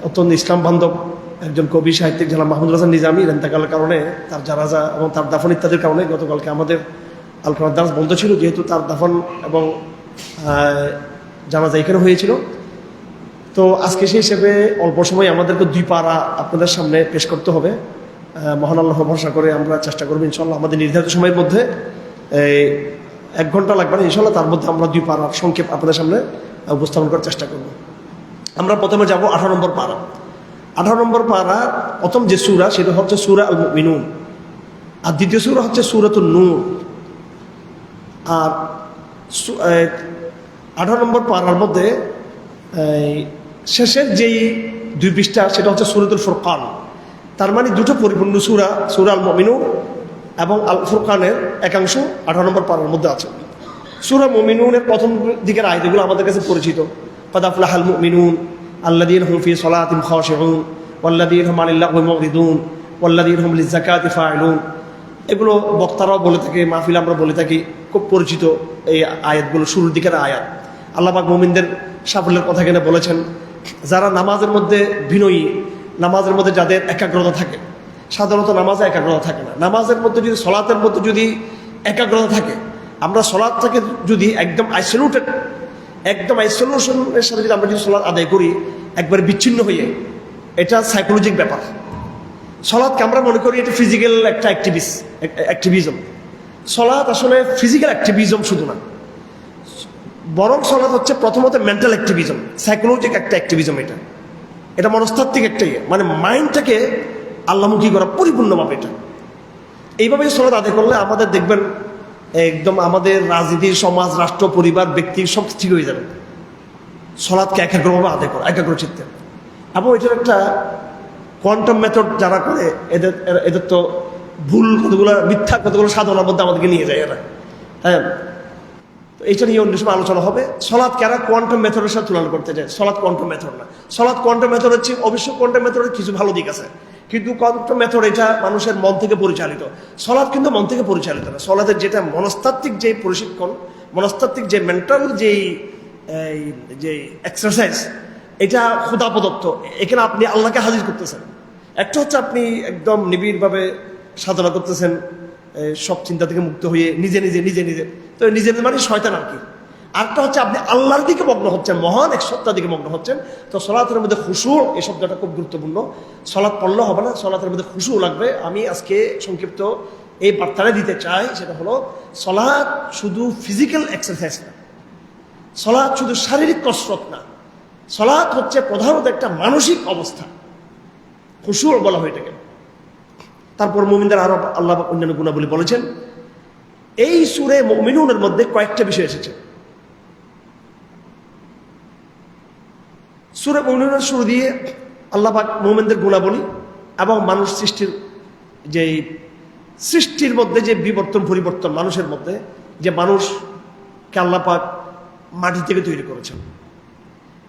অত্যন্ত ইসলাম বান্ধব একজন কবি সাহিত্যিক জনাব মাহমুদুল হাসান নিজামী ইন্তেকালের কারণে, তার জানাজা এবং তার দাফন ইত্যাদির কারণে গতকালকে আমাদের আল কোরআন দার্স বন্ধ ছিল, যেহেতু তার দাফন এবং জানাজা এখানে হয়েছিল। তো আজকে সেই হিসেবে অল্প সময় আমাদেরকে 2 পারা আপনাদের সামনে পেশ করতে হবে। মহান আল্লাহ ভরসা করে আমরা চেষ্টা করবো ইনশাল্লাহ আমাদের নির্ধারিত সময়ের মধ্যে 1 ঘন্টা লাগবে না ইনশাল্লাহ, তার মধ্যে আমরা 2 পারার সংক্ষেপ আপনাদের সামনে উপস্থাপন করার চেষ্টা করব। আমরা প্রথমে যাব 18 নম্বর পারা। 18 নম্বর পারা প্রথম যে সূরা সেটা হচ্ছে সূরা আল মুমিনুন, আর দ্বিতীয় সূরা হচ্ছে সূরাতুন নূর। আর 18 নম্বর পারার মধ্যে শেষের যেই 2 পৃষ্ঠা সেটা হচ্ছে সূরাতুল ফুরকান। তার মানে দুটো পরিপূর্ণ সূরা, সূরা আল মুমিনুন এবং আল ফুরকানের একাংশ 18 নম্বর পারার মধ্যে আছে। সূরা মুমিনুনের প্রথম দিকের আয়াতগুলো আমাদের কাছে পরিচিত। قد أفلح المؤمنون الذين هم في صلاتهم خاشعون والذين هم عن اللغو معرضون والذين هم للزكاة فاعلون। এগুলো বক্তারাও বলে থাকে, মাহফিল আমরা বলে থাকি, খুব পরিচিত এই আয়াতগুলো, শুরুর দিকের আয়াত। আল্লাহ পাক মুমিনদের সাফল্যের কথা এখানে বলেছেন। যারা নামাজের মধ্যে বিনয়ী, নামাজের মধ্যে যাদের একাগ্রতা থাকে, সাধারণত নামাজে একাগ্রতা থাকে না, নামাজের মধ্যে যদি সলাতের মধ্যে যদি একাগ্রতা থাকে, আমরা সলাৎটাকে যদি একদম আইসোলেশনের সাথে যদি আমরা যদি সলাৎ আদায় করি একবারে বিচ্ছিন্ন হয়ে, এটা সাইকোলজিক ব্যাপার। সলাৎকে আমরা মনে করি এটা ফিজিক্যাল একটা অ্যাক্টিভিজম। সলাৎ আসলে ফিজিক্যাল অ্যাক্টিভিজম শুধু না, বরং সলাৎ হচ্ছে প্রথমত মেন্টাল অ্যাক্টিভিজম, সাইকোলজিক একটা অ্যাক্টিভিজম। এটা মনস্তাত্ত্বিক একটা মানে মাইন্ডটাকে আল্লাহমুখী করা পরিপূর্ণভাবে। এটা এইভাবে সলাৎ আদায় করলে আমাদের দেখবেন একদম আমাদের রাজনীতি, সমাজ, রাষ্ট্র, পরিবার, ব্যক্তি সব ঠিক হয়ে যাবে। সলাৎকে একাগ্রভাবে আদায় করা, একাগ্র চিত্তে। এবং এটার একটা কোয়ান্টাম মেথড যারা করে এদের তো ভুল কতগুলো, মিথ্যা কতগুলো সাধনার মধ্যে আমাদেরকে নিয়ে যায় এরা। হ্যাঁ, তো এইটা নিয়ে অন্য সময় আলোচনা হবে। সলাৎকে এরা কোয়ান্টাম মেথডের সাথে তুলনা করতে চায়। সলাৎ কোয়ান্টাম মেথড না। সলাৎ কোয়ান্টাম মেথড হচ্ছে, অবশ্য কোয়ান্টাম মেথডের কিছু ভালো দিক আছে, কিন্তু কোয়ান্টাম মেথড এটা মানুষের মন থেকে পরিচালিত। সলাৎ কিন্তু মন থেকে পরিচালিত না। সলাতের যেটা মনস্তাত্ত্বিক যে প্রশিক্ষণ, মনস্তাত্ত্বিক যে মেন্টাল যে এক্সারসাইজ, এটা খোদা প্রদত্ত। এখানে আপনি আল্লাহকে হাজির করতেছেন। একটা হচ্ছে আপনি একদম নিবিড়ভাবে সাধনা করতেছেন, সব চিন্তা থেকে মুক্ত হয়ে নিজে তো নিজের মানে শয়তান আর কি। আরেকটা হচ্ছে আপনি আল্লাহর দিকে মগ্ন হচ্ছেন, মহান এক সত্তার দিকে মগ্ন হচ্ছেন। তো সলাতের মধ্যে খুশু, এই শব্দটা খুব গুরুত্বপূর্ণ। সলাৎ পড়লে হবে না, সলাতের মধ্যে খুশু লাগবে। আমি আজকে সংক্ষিপ্ত এই বার্তাটা দিতে চাই, সেটা হলো সলাৎ শুধু ফিজিক্যাল এক্সারসাইজ না, সলাৎ শুধু শারীরিক কসরত না, সলাৎ হচ্ছে প্রধানত একটা মানসিক অবস্থা। খুশু বলা হয় এটাকে। তারপর মুমিনদের আরো আল্লাহ অন্যান্য গুণাবলী বলেছেন। এই সূরা মুমিনুনের মধ্যে কয়েকটা বিষয় এসেছে। সূরা মুমিনুনের শুরু দিয়ে আল্লাহ পাক মুমিনদের গুণাবলী এবং মানুষ সৃষ্টির মধ্যে যে পরিবর্তন মানুষের মধ্যে, যে মানুষকে আল্লাহ পাক মাটি থেকে তৈরি করেছেন,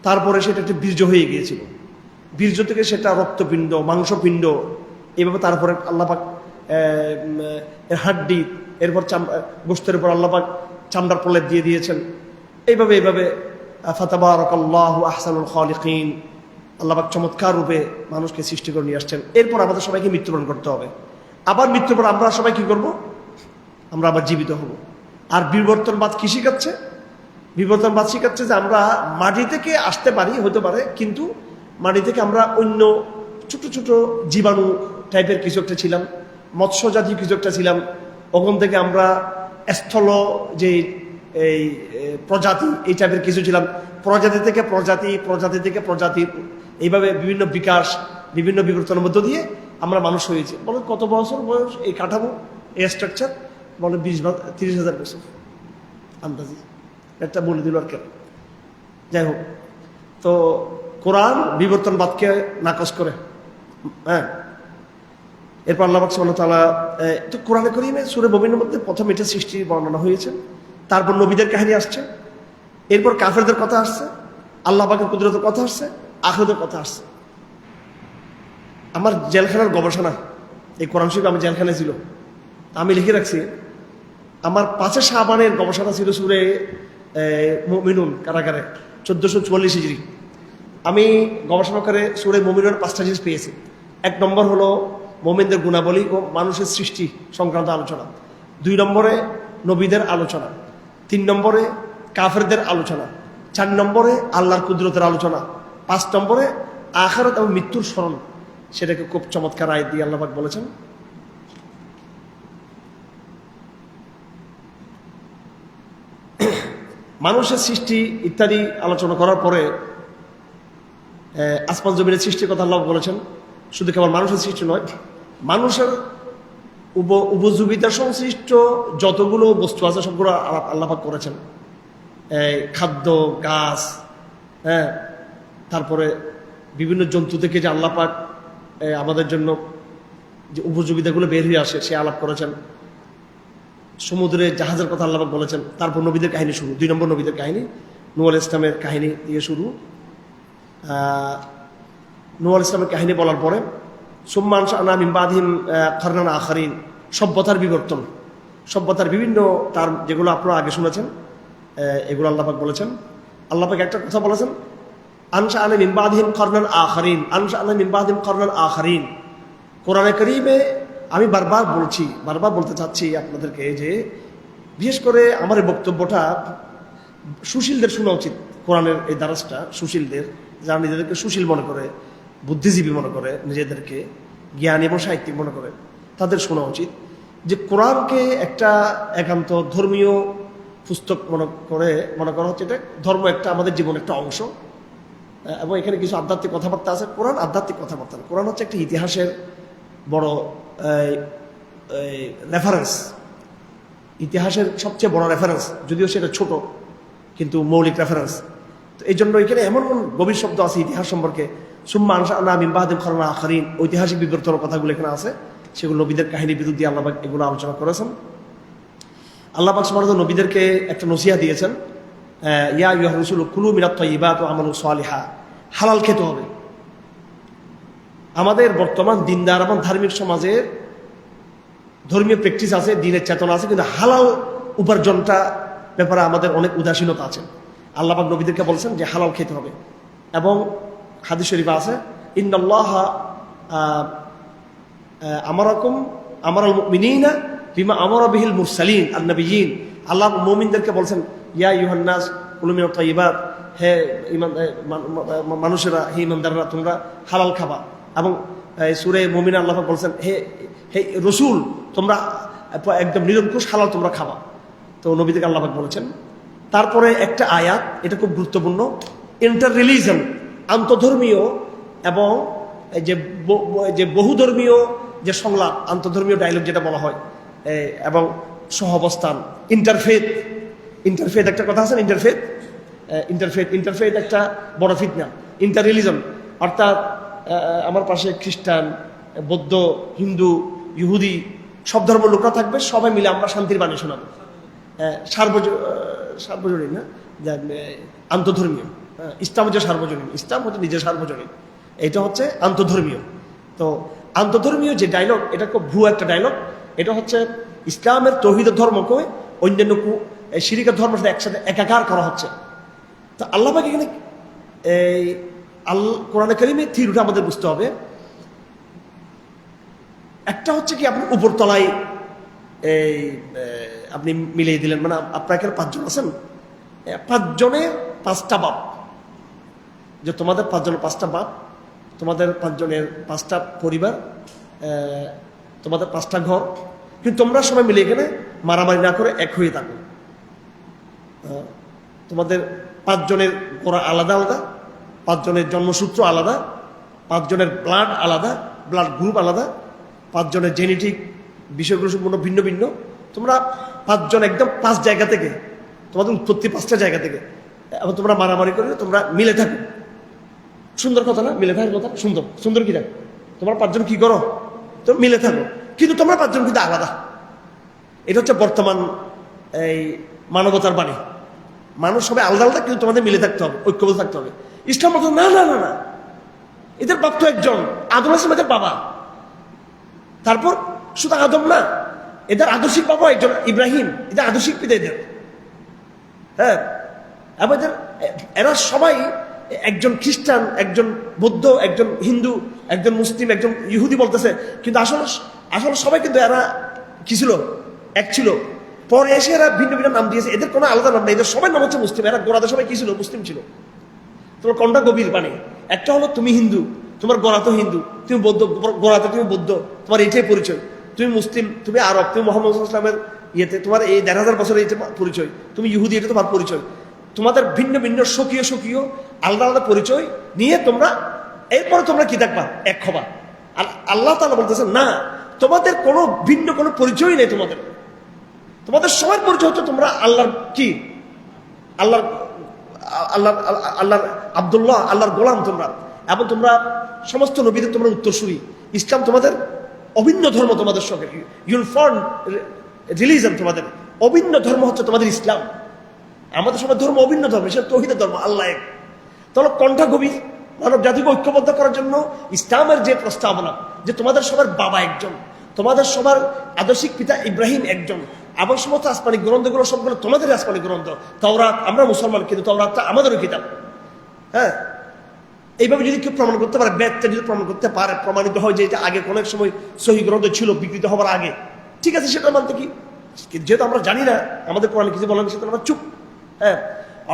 তারপরে সেটা একটা বীর্য হয়ে গিয়েছিল, বীর্য থেকে সেটা রক্তপিণ্ড, মাংসপিণ্ড, এইভাবে তারপরে আল্লাহ পাক হাড্ডি, এরপর গোশতের উপর আল্লাহ পাক চামড়ার প্রলেপ দিয়ে দিয়েছেন। এইভাবে ফাতাবারাকাল্লাহু আহসানুল খালিকিন, আল্লাহ পাক চমৎকার রূপে মানুষকে সৃষ্টি করে নিয়ে আসছেন। এরপর আমাদের সবাইকে মৃত্যুবরণ করতে হবে। আবার মৃত্যুর পর আমরা সবাই কি করব? আমরা আবার জীবিত হব। আর বিবর্তনবাদ কি শিখাচ্ছে? বিবর্তনবাদ শিখাচ্ছে যে আমরা মাটি থেকে আসতে পারি, হতে পারে, কিন্তু মাটি থেকে আমরা অন্য ছোট ছোট জীবাণু টাইপের কিছু একটা ছিলাম, মৎস্য জাতীয় কিছু একটা ছিলাম। ওখান থেকে আমরা স্থল যে এই প্রজাতি, এই টাইপের কিছু ছিলাম। প্রজাতি থেকে প্রজাতি, এইভাবে বিভিন্ন বিকাশ, বিভিন্ন বিবর্তনের মধ্য দিয়ে আমরা মানুষ হয়েছি। বলে কত বছর বয়স এই কাঠামো, এই স্ট্রাকচার? বলে 20-30,000 বছর আন্দাজি একটা বলে দিল আর কেন। যাই হোক, তো কোরআন বিবর্তনবাদকে নাকচ করে। হ্যাঁ, এরপর আল্লাহ পাক সুবহানাহু ওয়া তাআলা তো কোরআনে কারীমে সূরা মুমিনের মধ্যে প্রথম এটা সৃষ্টির বর্ণনা হয়েছে, তারপর নবীদের কাহিনী আসছে, এরপর কাফেরদের কথা আসছে, আল্লাহ পাকের কুদরতের কথা আসছে, আখিরাতের কথা আসছে। আমার জেলখানার গবেষণা, এই কোরআন শরীফ আমি জেলখানায় ছিল, আমি লিখে রাখছি। আমার 5 শাবানের গবেষণা ছিল সূরা মুমিনুন কারাগারে 1444 হিজরি। আমি গবেষণা করে সূরা মুমিনুর 5টা জিনিস পেয়েছি। 1 নম্বর হলো মুমিনদের গুণাবলী ও মানুষের সৃষ্টি সংক্রান্ত আলোচনা। 2 নম্বরে নবীদের আলোচনা। 3 নম্বরে কাফেরদের আলোচনা। 4 নম্বরে আল্লাহর কুদরতের আলোচনা। 5 নম্বরে আখিরাত এবং মৃত্যুর স্মরণ। সেটাকে খুব চমৎকার আয়াত দিয়ে আল্লাহ পাক বলেছেন। মানুষের সৃষ্টি ইত্যাদি আলোচনা করার পরে আসমান জমিনের সৃষ্টির কথা আল্লাহ বলেছেন। শুধু কেবল মানুষের সৃষ্টি নয়, মানুষের উপযোগিতা সংশ্লিষ্ট যতগুলো বস্তু আছে সবগুলো আল্লাহ পাক করেছেন। খাদ্য, গাছ, হ্যাঁ, তারপরে বিভিন্ন জন্তু থেকে যে আল্লাহ পাক আমাদের জন্য যে উপযোগিতাগুলো বের হয়ে আসে সে আলাপ করেছেন। সমুদ্রে জাহাজের কথা আল্লাহ পাক বলেছেন। তারপর নবীদের কাহিনী শুরু। 2 নম্বর নবীদের কাহিনী, নূহ আলাইহিস সালামের কাহিনী দিয়ে শুরু। নূহ আলাইহিস সালামের কাহিনী বলার পরে সুম্মা আনশা'না মিন বাদিহিম কারনান আখারিন, সভ্যতার বিবর্তন, সভ্যতার বিভিন্ন তার যেগুলো আপনারা আগে শুনেছেন এগুলো আল্লাহ পাক বলেছেন। আল্লাহ পাক একটা কথা বলেছেন, আনশা'না মিন বাদিহিম কারনান আখারিন, আনশা'না মিন বাদিহিম কারনান আখারিন। কোরআনে কারীমে আমি বারবার বলতে চাচ্ছি আপনাদেরকে যে বিশেষ করে আমার এই বক্তব্যটা সুশীলদের শোনা উচিত। কোরআনের এই দারাজটা সুশীলদের, যারা নিজেদেরকে সুশীল মনে করে, বুদ্ধিজীবী মনে করে, নিজেদেরকে জ্ঞানী এবং সাহিত্যিক মনে করে, তাদের শোনা উচিত যে কোরআনকে একটা একান্ত ধর্মীয় পুস্তক মনে করা হচ্ছে। এটা ধর্ম একটা আমাদের জীবনের একটা অংশ এবং এখানে কিছু আধ্যাত্মিক কথাবার্তা আছে। কোরআন আধ্যাত্মিক কথাবার্তা না, কোরআন হচ্ছে একটা ইতিহাসের বড় রেফারেন্স, ইতিহাসের সবচেয়ে বড় রেফারেন্স, যদিও সেটা ছোট কিন্তু মৌলিক রেফারেন্স। তো এই জন্য এখানে এমন গভীর শব্দ আছে ইতিহাস সম্পর্কে। সুম্মা আনশা'না মিন বাদিহিম কারনান আখারিন, ঐতিহাসিক বিবর্তনের কথাগুলো এখানে আছে। সেগুলো নবীদের কাহিনী বিরুদ্ধে আল্লাহ পাক এগুলো আলোচনা করেছেন। আল্লাহ পাক সুবহানাহু ওয়া তাআলা নবীদেরকে একটা নসিহত দিয়েছেন, ইয়া আইয়ুহার রাসূল কুলু মিনাত তাইয়্যিবাতি ওয়া আমালু সালিহা, হালাল খেতে হবে। আমাদের বর্তমান দিনদার এবং ধার্মিক সমাজের ধর্মীয় প্র্যাকটিস আছে, দিনের চেতনা আছে, কিন্তু হালাল উপার্জনটা ব্যাপারে আমাদের অনেক উদাসীনতা আছে। আল্লাহ পাক নবীদেরকে বলছেন যে হালাল খেতে হবে। এবং হাদিস শরীফে আছে, ইন্নাল্লাহা আমারাকুম আমারাল মুমিনিনা বিমা আমারা বিহিল মুরসালিন আন-নাবিয়্যিন। আল্লাহ মুমিনদেরকে বলছেন, ইয়া আইয়ুহান নাস কুলু মিনাত তাইয়্যিবাত, হে মানুষেরা, হে ইমানদাররা, তোমরা হালাল খাবা। এবং সূরা মুমিন আল্লাহ পাক বলছেন, হে রাসূল, তোমরা একদম নিরঙ্কুশ হালাল তোমরা খাবা। তো নবীদেরকে আল্লাহ পাক বলেছেন। তারপরে একটা আয়াত, এটা খুব গুরুত্বপূর্ণ, ইন্টার রিলিজন, আন্তধর্মীয় এবং যে বহুধর্মীয় যে সংলাপ, আন্তধর্মীয় ডায়লগ যেটা বলা হয়, এবং সহাবস্থান, ইন্টারফেথ একটা কথা আছে না, ইন্টারফেথ একটা বড় ফিতনা। ইন্টার রিলিজন অর্থাৎ আমার পাশে খ্রিস্টান, বৌদ্ধ, হিন্দু, ইহুদি সব ধর্মের লোকরা থাকবে, সবাই মিলে আমরা শান্তির বাণী শোনাবো। সার্বজনীন না, আন্তধর্মীয়। ইসলাম হচ্ছে সার্বজনীন, ইসলাম হচ্ছে নিজের সার্বজনীন, এটা হচ্ছে আন্তধর্মীয়। তো আন্তধর্মীয় যে ডায়লগ, এটা খুব ভুয়া একটা ডায়লগ। এটা হচ্ছে ইসলামের তৌহিদের ধর্মকে অন্যান্য শিরকের ধর্মের সাথে একসাথে একাকার করা হচ্ছে। তো আল্লাহ পাক এখানে এই কোরআনে কারিমে থিওরিটা আমাদের বুঝতে হবে। একটা হচ্ছে কি, আপনি উপরতলায় আপনি মিলিয়ে দিলেন, মানে আপনার এখানে 5 জন আছেন, 5 জনের 5টা বাপ, যে তোমাদের 5 জনের 5টা বাপ, তোমাদের 5 জনের 5টা পরিবার, তোমাদের 5টা ঘর, কিন্তু তোমরা সবাই মিলে এখানে মারামারি না করে এক হয়ে থাকো। তোমাদের 5 জনের গোড়া আলাদা আলাদা, 5 জনের জন্মসূত্র আলাদা, 5 জনের ব্লাড আলাদা, ব্লাড গ্রুপ আলাদা, 5 জনের জেনেটিক বিষয়গুলো সম্পূর্ণ ভিন্ন ভিন্ন। তোমরা 5 জন একদম 5 জায়গা থেকে, তোমাদের উৎপত্তি 5টা জায়গা থেকে, এবং তোমরা মারামারি করে তোমরা মিলে থাকো। সুন্দর কথা না? মিলে থাকার কথা সুন্দর, সুন্দর কি থাকো? তোমরা 5 জন কি করো? তো মিলে থাকো, কিন্তু তোমরা 5 জন কিন্তু আলাদা। এটা হচ্ছে বর্তমান এই মানবতার বাণী। মানুষ সবাই আলাদা আলাদা, কিন্তু তোমাদের মিলে থাকতে হবে, ঐক্যবদ্ধ থাকতে হবে। ইসলাম বলতো না না না না, এদের বাপ তো একজন, আদম আসলাম এদের বাবা। তারপর শুধু আদম না, এদের আদর্শিক বাবা একজন ইব্রাহিম, এদের আদর্শিক পিতা এদের। হ্যাঁ, এবং এরা সবাই একজন খ্রিস্টান, একজন বৌদ্ধ, একজন হিন্দু, একজন মুসলিম, একজন ইহুদি বলতেছে, কিন্তু আসলে আসলে সবাই কিন্তু এরা কি ছিল? এক ছিল। পরে এসে এরা ভিন্ন ভিন্ন নাম দিয়েছে, এদের কোনো আলাদা নাম নেই, এদের সবাই নাম হচ্ছে মুসলিম। এরা গোড়াতে সবাই কি ছিল? মুসলিম ছিল। তোমার কোনটা গভীর মানে? একটা হলো তুমি হিন্দু, তোমার গোড়া তো হিন্দু, তুমি বৌদ্ধ, গোড়াতে তুমি বৌদ্ধ, তোমার এইটাই পরিচয়। তুমি মুসলিম, তুমি আরব, তুমি মোহাম্মদ ইসলামের ইয়েতে তোমার এই ১,৫০০ বছরের এইটা পরিচয়। তুমি ইহুদি, এটা তোমার পরিচয়। তোমাদের ভিন্ন ভিন্ন স্বকীয় স্বকীয় আলাদা আলাদা পরিচয় নিয়ে তোমরা এরপরে তোমরা কি দেখবা? এক হবা। আর আল্লাহ তাআলা বলতেছেন না, তোমাদের কোনো ভিন্ন কোনো পরিচয় নেই। তোমাদের সবার পরিচয় হচ্ছে তোমরা আল্লাহর কি? আল্লাহর আল্লাহ আল্লাহর আব্দুল্লাহ, আল্লাহর গোলাম তোমরা, এবং তোমরা সমস্ত নবীদের তোমরা উত্তরসূরি। ইসলাম তোমাদের অভিন্ন ধর্ম, তোমাদের সঙ্গে ইউনিফর্ম রিলিজন, তোমাদের অভিন্ন ধর্ম হচ্ছে তোমাদের ইসলাম। আমাদের সবার ধর্ম অভিন্ন ধর্ম, সেটা তৌহিদের ধর্ম, আল্লাহ এক। তাহলে কণ্ঠা গভীর মানব জাতিকে ঐক্যবদ্ধ করার জন্য ইসলামের যে প্রস্তাবনা, যে তোমাদের সবার বাবা একজন, তোমাদের সবার আদর্শিক পিতা ইব্রাহিম একজন, এবং সমস্ত আসমানি গ্রন্থগুলো সবগুলো তোমাদের আসমানি গ্রন্থ। তাওরাত, আমরা মুসলমান, কিন্তু তাওরাতটা আমাদেরও কিতাব। হ্যাঁ, এইভাবে যদি কেউ প্রমাণ করতে পারে, বেদটা যদি প্রমাণ করতে পারে, প্রমাণিত হয় যে এটা আগে কোনো এক সময় সহিহ গ্রন্থ ছিল বিকৃত হওয়ার আগে, ঠিক আছে, সেটা মানতে কি? যেহেতু আমরা জানি না, আমাদের কোরআনে কিছু বলেন, সেটা আমরা চুপ। হ্যাঁ,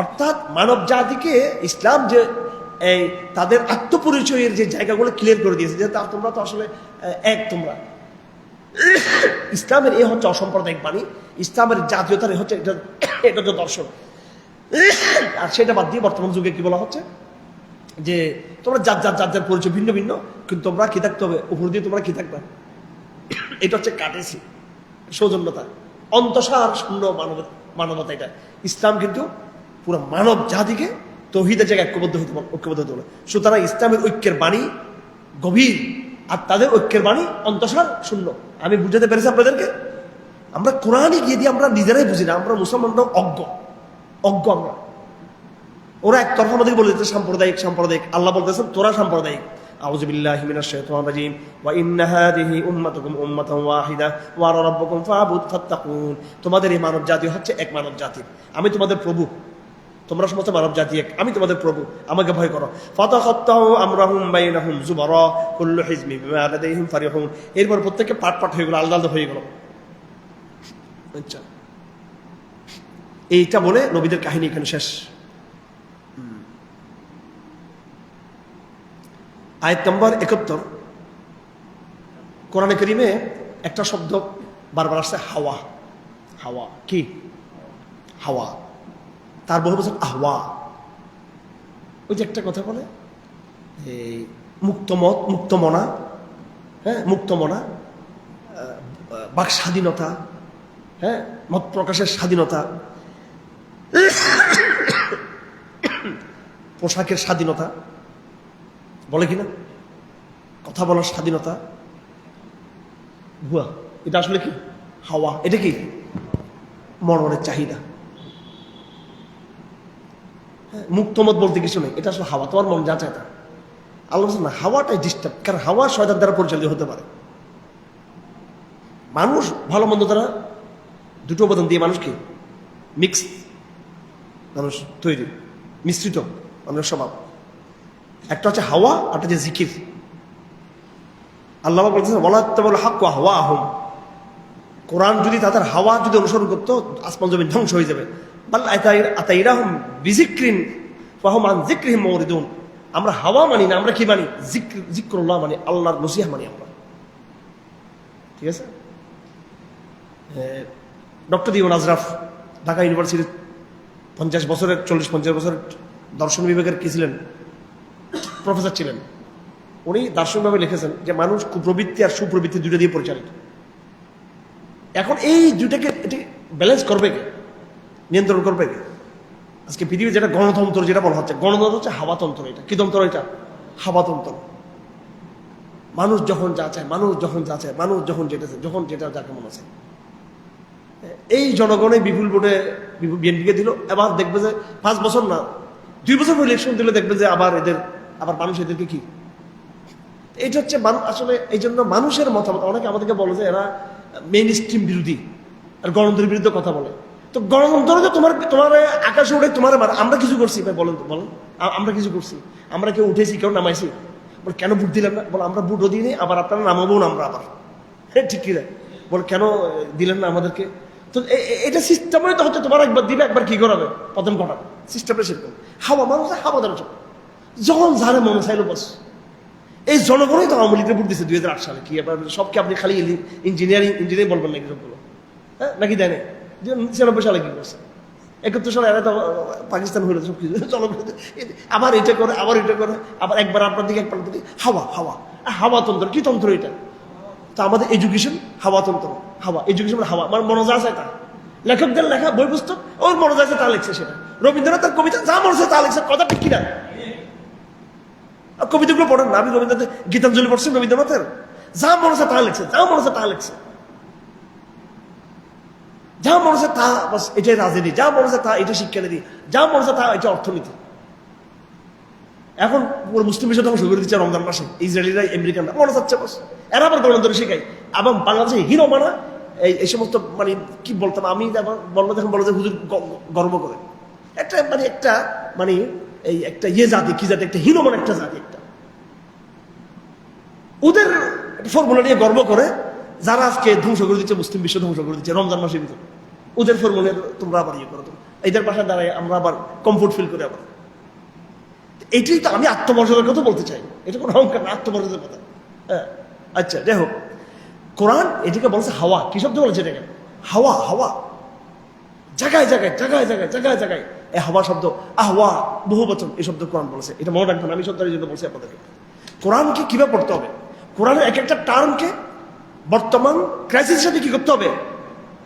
অর্থাৎ মানব জাতিকে ইসলাম যে এই তাদের আত্মপরিচয়ের যে জায়গাগুলো ক্লিয়ার করে দিয়েছে, যে তোমরা তো আসলে এক। তোমরা ইসলামের এই হচ্ছে অসাম্প্রদায়িক বাণী, ইসলামের জাতীয়তার হচ্ছে এটা হচ্ছে দর্শন। আর সেটা বাদ দিয়ে বর্তমান যুগে কি বলা হচ্ছে? যে তোমরা যার পরিচয় ভিন্ন ভিন্ন, কিন্তু তোমরা কি থাকতে হবে? উপর দিয়ে তোমরা কি থাকবে? এটা হচ্ছে কাটেছি সৌজন্যতা, অন্তঃসার শূন্য মানবতা। এটা ইসলাম কিন্তু পুরো মানব জাতিকে তৌহিদের জায়গায় ঐক্যবদ্ধ হতে বলে। সুতরাং ইসলামের ঐক্যের বাণী গভীর, আর তাদের ঐক্যের বাণী অন্তঃসার শূন্য। আমি বুঝাতে পেরেছি আপনাদেরকে? আমরা কোরআনে গিয়ে দিয়ে আমরা নিজেরাই বুঝি না, আমরা মুসলমানরা অজ্ঞ আমরা। ওরা একতরফা আমাদেরকে বলে দিচ্ছে সাম্প্রদায়িক। আল্লাহ বলতেছেন তোরা সাম্প্রদায়িক। আউযু বিল্লাহি মিনাশ শাইতানির রাজিম। ওয়া ইন্না হাযিহি উম্মাতুকুম উম্মাতান ওয়াহিদা ওয়া আনা রাব্বুকুম ফা'বুদ ফাত্তাকুন। তোমাদের এই মানব জাতি হচ্ছে এক মানব জাতি, আমি তোমাদের প্রভু। তোমরা সমস্ত মানব জাতি এক, আমি তোমাদের প্রভু, আমাকে ভয় করো। ফাতাখাত্তাউ আমরাহুম বাইনাহুম যুবারা কুল্লু হিজবি বিমা লাদাইহিম ফারিহুন। এরপর প্রত্যেককে পাট হয়ে গেল, আলাদা হয়ে গেল। আচ্ছা, এইটা বলে নবীদের কাহিনী এখানে শেষ। আয়াত নম্বর ৭১ কোরআনে কারীমে একটা শব্দ বারবার আসছে, হাওয়া। হাওয়া কি? হাওয়া, তার বহু বছর আহওয়া। ওই যে একটা কথা বলে এই মুক্তমত, মুক্তমনা, হ্যাঁ, মুক্তমনা, বাক স্বাধীনতা, হ্যাঁ, মত প্রকাশের স্বাধীনতা, পোশাকের স্বাধীনতা, বলে কিনা, কথা বলার স্বাধীনতা। ভুয়া, এটা আসলে কি? হাওয়া। এটা কি? মনের চাহিদা। মুক্তমত বলতে কিছু নেই, এটা আসলে হাওয়া, তোমার মন যা চায় তা। আল্লাহ বলছেন না, হাওয়াটাই ডিস্টার্ব, কারণ হাওয়া শয়তান দ্বারা পরিচালিত হতে পারে। মানুষ ভালো মন্দ দ্বারা দুটো উপাদান দিয়ে মানুষকে মিক্স, মানুষ তৈরি, মিশ্রিত মানুষের স্বভাব। একটা হচ্ছে হাওয়া, একটা হচ্ছে জিকির। আল্লাহ বলতেছেন ওয়ালা তাত্তাবিউল হাক্কা আহওয়াহুম। কোরআন যদি তাদের হাওয়া যদি অনুসরণ করতো, আসমান জমিন ধ্বংস হয়ে যাবে। বাল আতাইনাহুম বিযিকরিন ফাহুম আন যিকরিহিম মুরিদুন। আমরা হাওয়া মানি না, আমরা কি মানি? যিকরুল্লাহ মানি, আল্লাহর নসিহত মানি আমরা। ঠিক আছে? ডক্টর দিওয়ান আজরাফ ঢাকা ইউনিভার্সিটির 40 বছরের দর্শন বিভাগের কি ছিলেন? প্রফেসর ছিলেন। উনি দার্শনিকভাবে লিখেছেন যে মানুষ কুপ্রবৃত্তি আর সুপ্রবৃত্তি দুটো দিয়ে পরিচালিত। এখন এই দুটাকে এটি ব্যালেন্স করবে কে? নিয়ন্ত্রণ করবে কে? আজকে পৃথিবী যেটা গণতন্ত্র যেটা বলা হচ্ছে, গণতন্ত্র হচ্ছে হাওয়াতন্ত্র। এটা কি তন্ত্র? এটা হাওয়াতন্ত্র। মানুষ যখন যা চায়, মানুষ যখন যেটা যাকে মনে আছে। এই জনগণে বিপুল ভোটে বিএনপিকে দিল, এবার দেখবে যে 5 বছর না 2 বছর পর ইলেকশন দিলে দেখবে যে আবার মানুষ এদেরকে কি, এটা হচ্ছে আসলে এই জন্য মানুষের মতামত। অনেকে আমাদেরকে বলে যে এরা মেইন স্ট্রিম বিরোধী আর গণতন্ত্রের বিরুদ্ধে কথা বলে। তো গণতন্ত্র তোমার আকাশে উঠে তোমার আমরা কিছু করছি ভাই, বলেন আমরা কিছু করছি? আমরা কেউ উঠেছি, কেউ নামাইছি? বলে কেন ভোট দিলেন না? বলে আমরা ভোটও দিই নি, আবার আপনারা নামাবো না আমরা আবার। হ্যাঁ ঠিক কিনা? বলে কেন দিলেন না আমাদেরকে? তো এটা সিস্টেমে তো হচ্ছে, তোমার একবার দিবে, একবার কি করাবে, পতন ঘটাবে। সিস্টেমটা সেরকম। হাওয়া মানুষ হাওয়া দেওয়ার জন্য যখন যারে মনে চাইলো বস। এই জনগণই তো আওয়ামী লীগের ভোট দিচ্ছে 2008 সালে। কি এবার সবকে আপনি খালি ইঞ্জিনিয়ারিং বলবেন নাকি সবগুলো? হ্যাঁ নাকি দেয় না? 96 সালে কি করছে? 71 সালে এরা তো পাকিস্তান হয়ে সব কিছু জনগণ আবার এটা করে, আবার এটা করে, আবার একবার আপনার দিকে একবার দিকে। হাওয়া হাওয়া হাওয়াতন্ত্র। কি তন্ত্র এটা? তো আমাদের এডুকেশন হাওয়াতন্ত্র। হাওয়া এডুকেশন হাওয়া, মানে মনোজ আছে তা। লেখকদের লেখা বই পুস্তক ওর মনোজ আছে তা লিখছে সেটা। রবীন্দ্রনাথের কবিতা যা মনে হচ্ছে তা লিখছে, কথা ঠিক কিনা? কবিতাগুলো পড়েন না? আমি রবীন্দ্রনাথের গীতাঞ্জলি পড়ছেন রবীন্দ্রনাথের? যা মনে হচ্ছে তা লিখছে, যা মনে হচ্ছে তা লিখছে, যা মনে হচ্ছে তা। বাস এটাই রাজনীতি। যা মনে হচ্ছে তা এটা শিক্ষানীতি, যা মনে হচ্ছে তা এটা অর্থনীতি। এখন পুরো মুসলিম বিষয় ধ্বংস করে দিচ্ছে রমজান মাসে ইসরায়েলিরা, আমেরিকানরা মনে চাচ্ছে বস। এরা আবার গণতন্ত্র শেখায়। এবং বাংলাদেশে হিরো মানা এই সমস্ত, মানে কি বলতাম আমি, বললো যখন বলো যে হুজুর গর্ব করে একটা, মানে একটা, মানে এই একটা ইয়ে জাতি, কি জাতি, একটা হিরো মানে একটা জাতি, একটা ওদের ফর্মুলা নিয়ে গর্ব করে, যারা আজকে ধ্বংস করে দিচ্ছে, মুসলিম বিশ্ব ধ্বংস করে দিচ্ছে রমজান মাসের ভিতরে। ওদের ফর্মুলা তোমরা আবার ইয়ে করো, এদের পাশে দাঁড়ায় আমরা আবার কমফোর্ট ফিল করি আবার। এটাই তো আমি আত্মমর্যাদার কথা বলতে চাই। এটা কোনো অহংকার না, আত্মমর্যাদার কথা। হ্যাঁ আচ্ছা যাই হোক, কোরআন এটাকে বলছে হাওয়া। কি শব্দ বলেছে এটাকে? হাওয়া। হাওয়া জায়গায় জায়গায় জায়গায় জায়গায় জায়গায় জায়গায় এই হাওয়া শব্দ, আহওয়া বহু বচন, এই শব্দ কোরআন বলেছে। এটা মনে রাখবেন, আমি শব্দের জন্য বলছি আপনাদেরকে। কোরআনকে কিভাবে পড়তে হবে, কোরআনের এক একটা টার্মকে বর্তমান ক্রাইসিসের সাথে কি করতে হবে,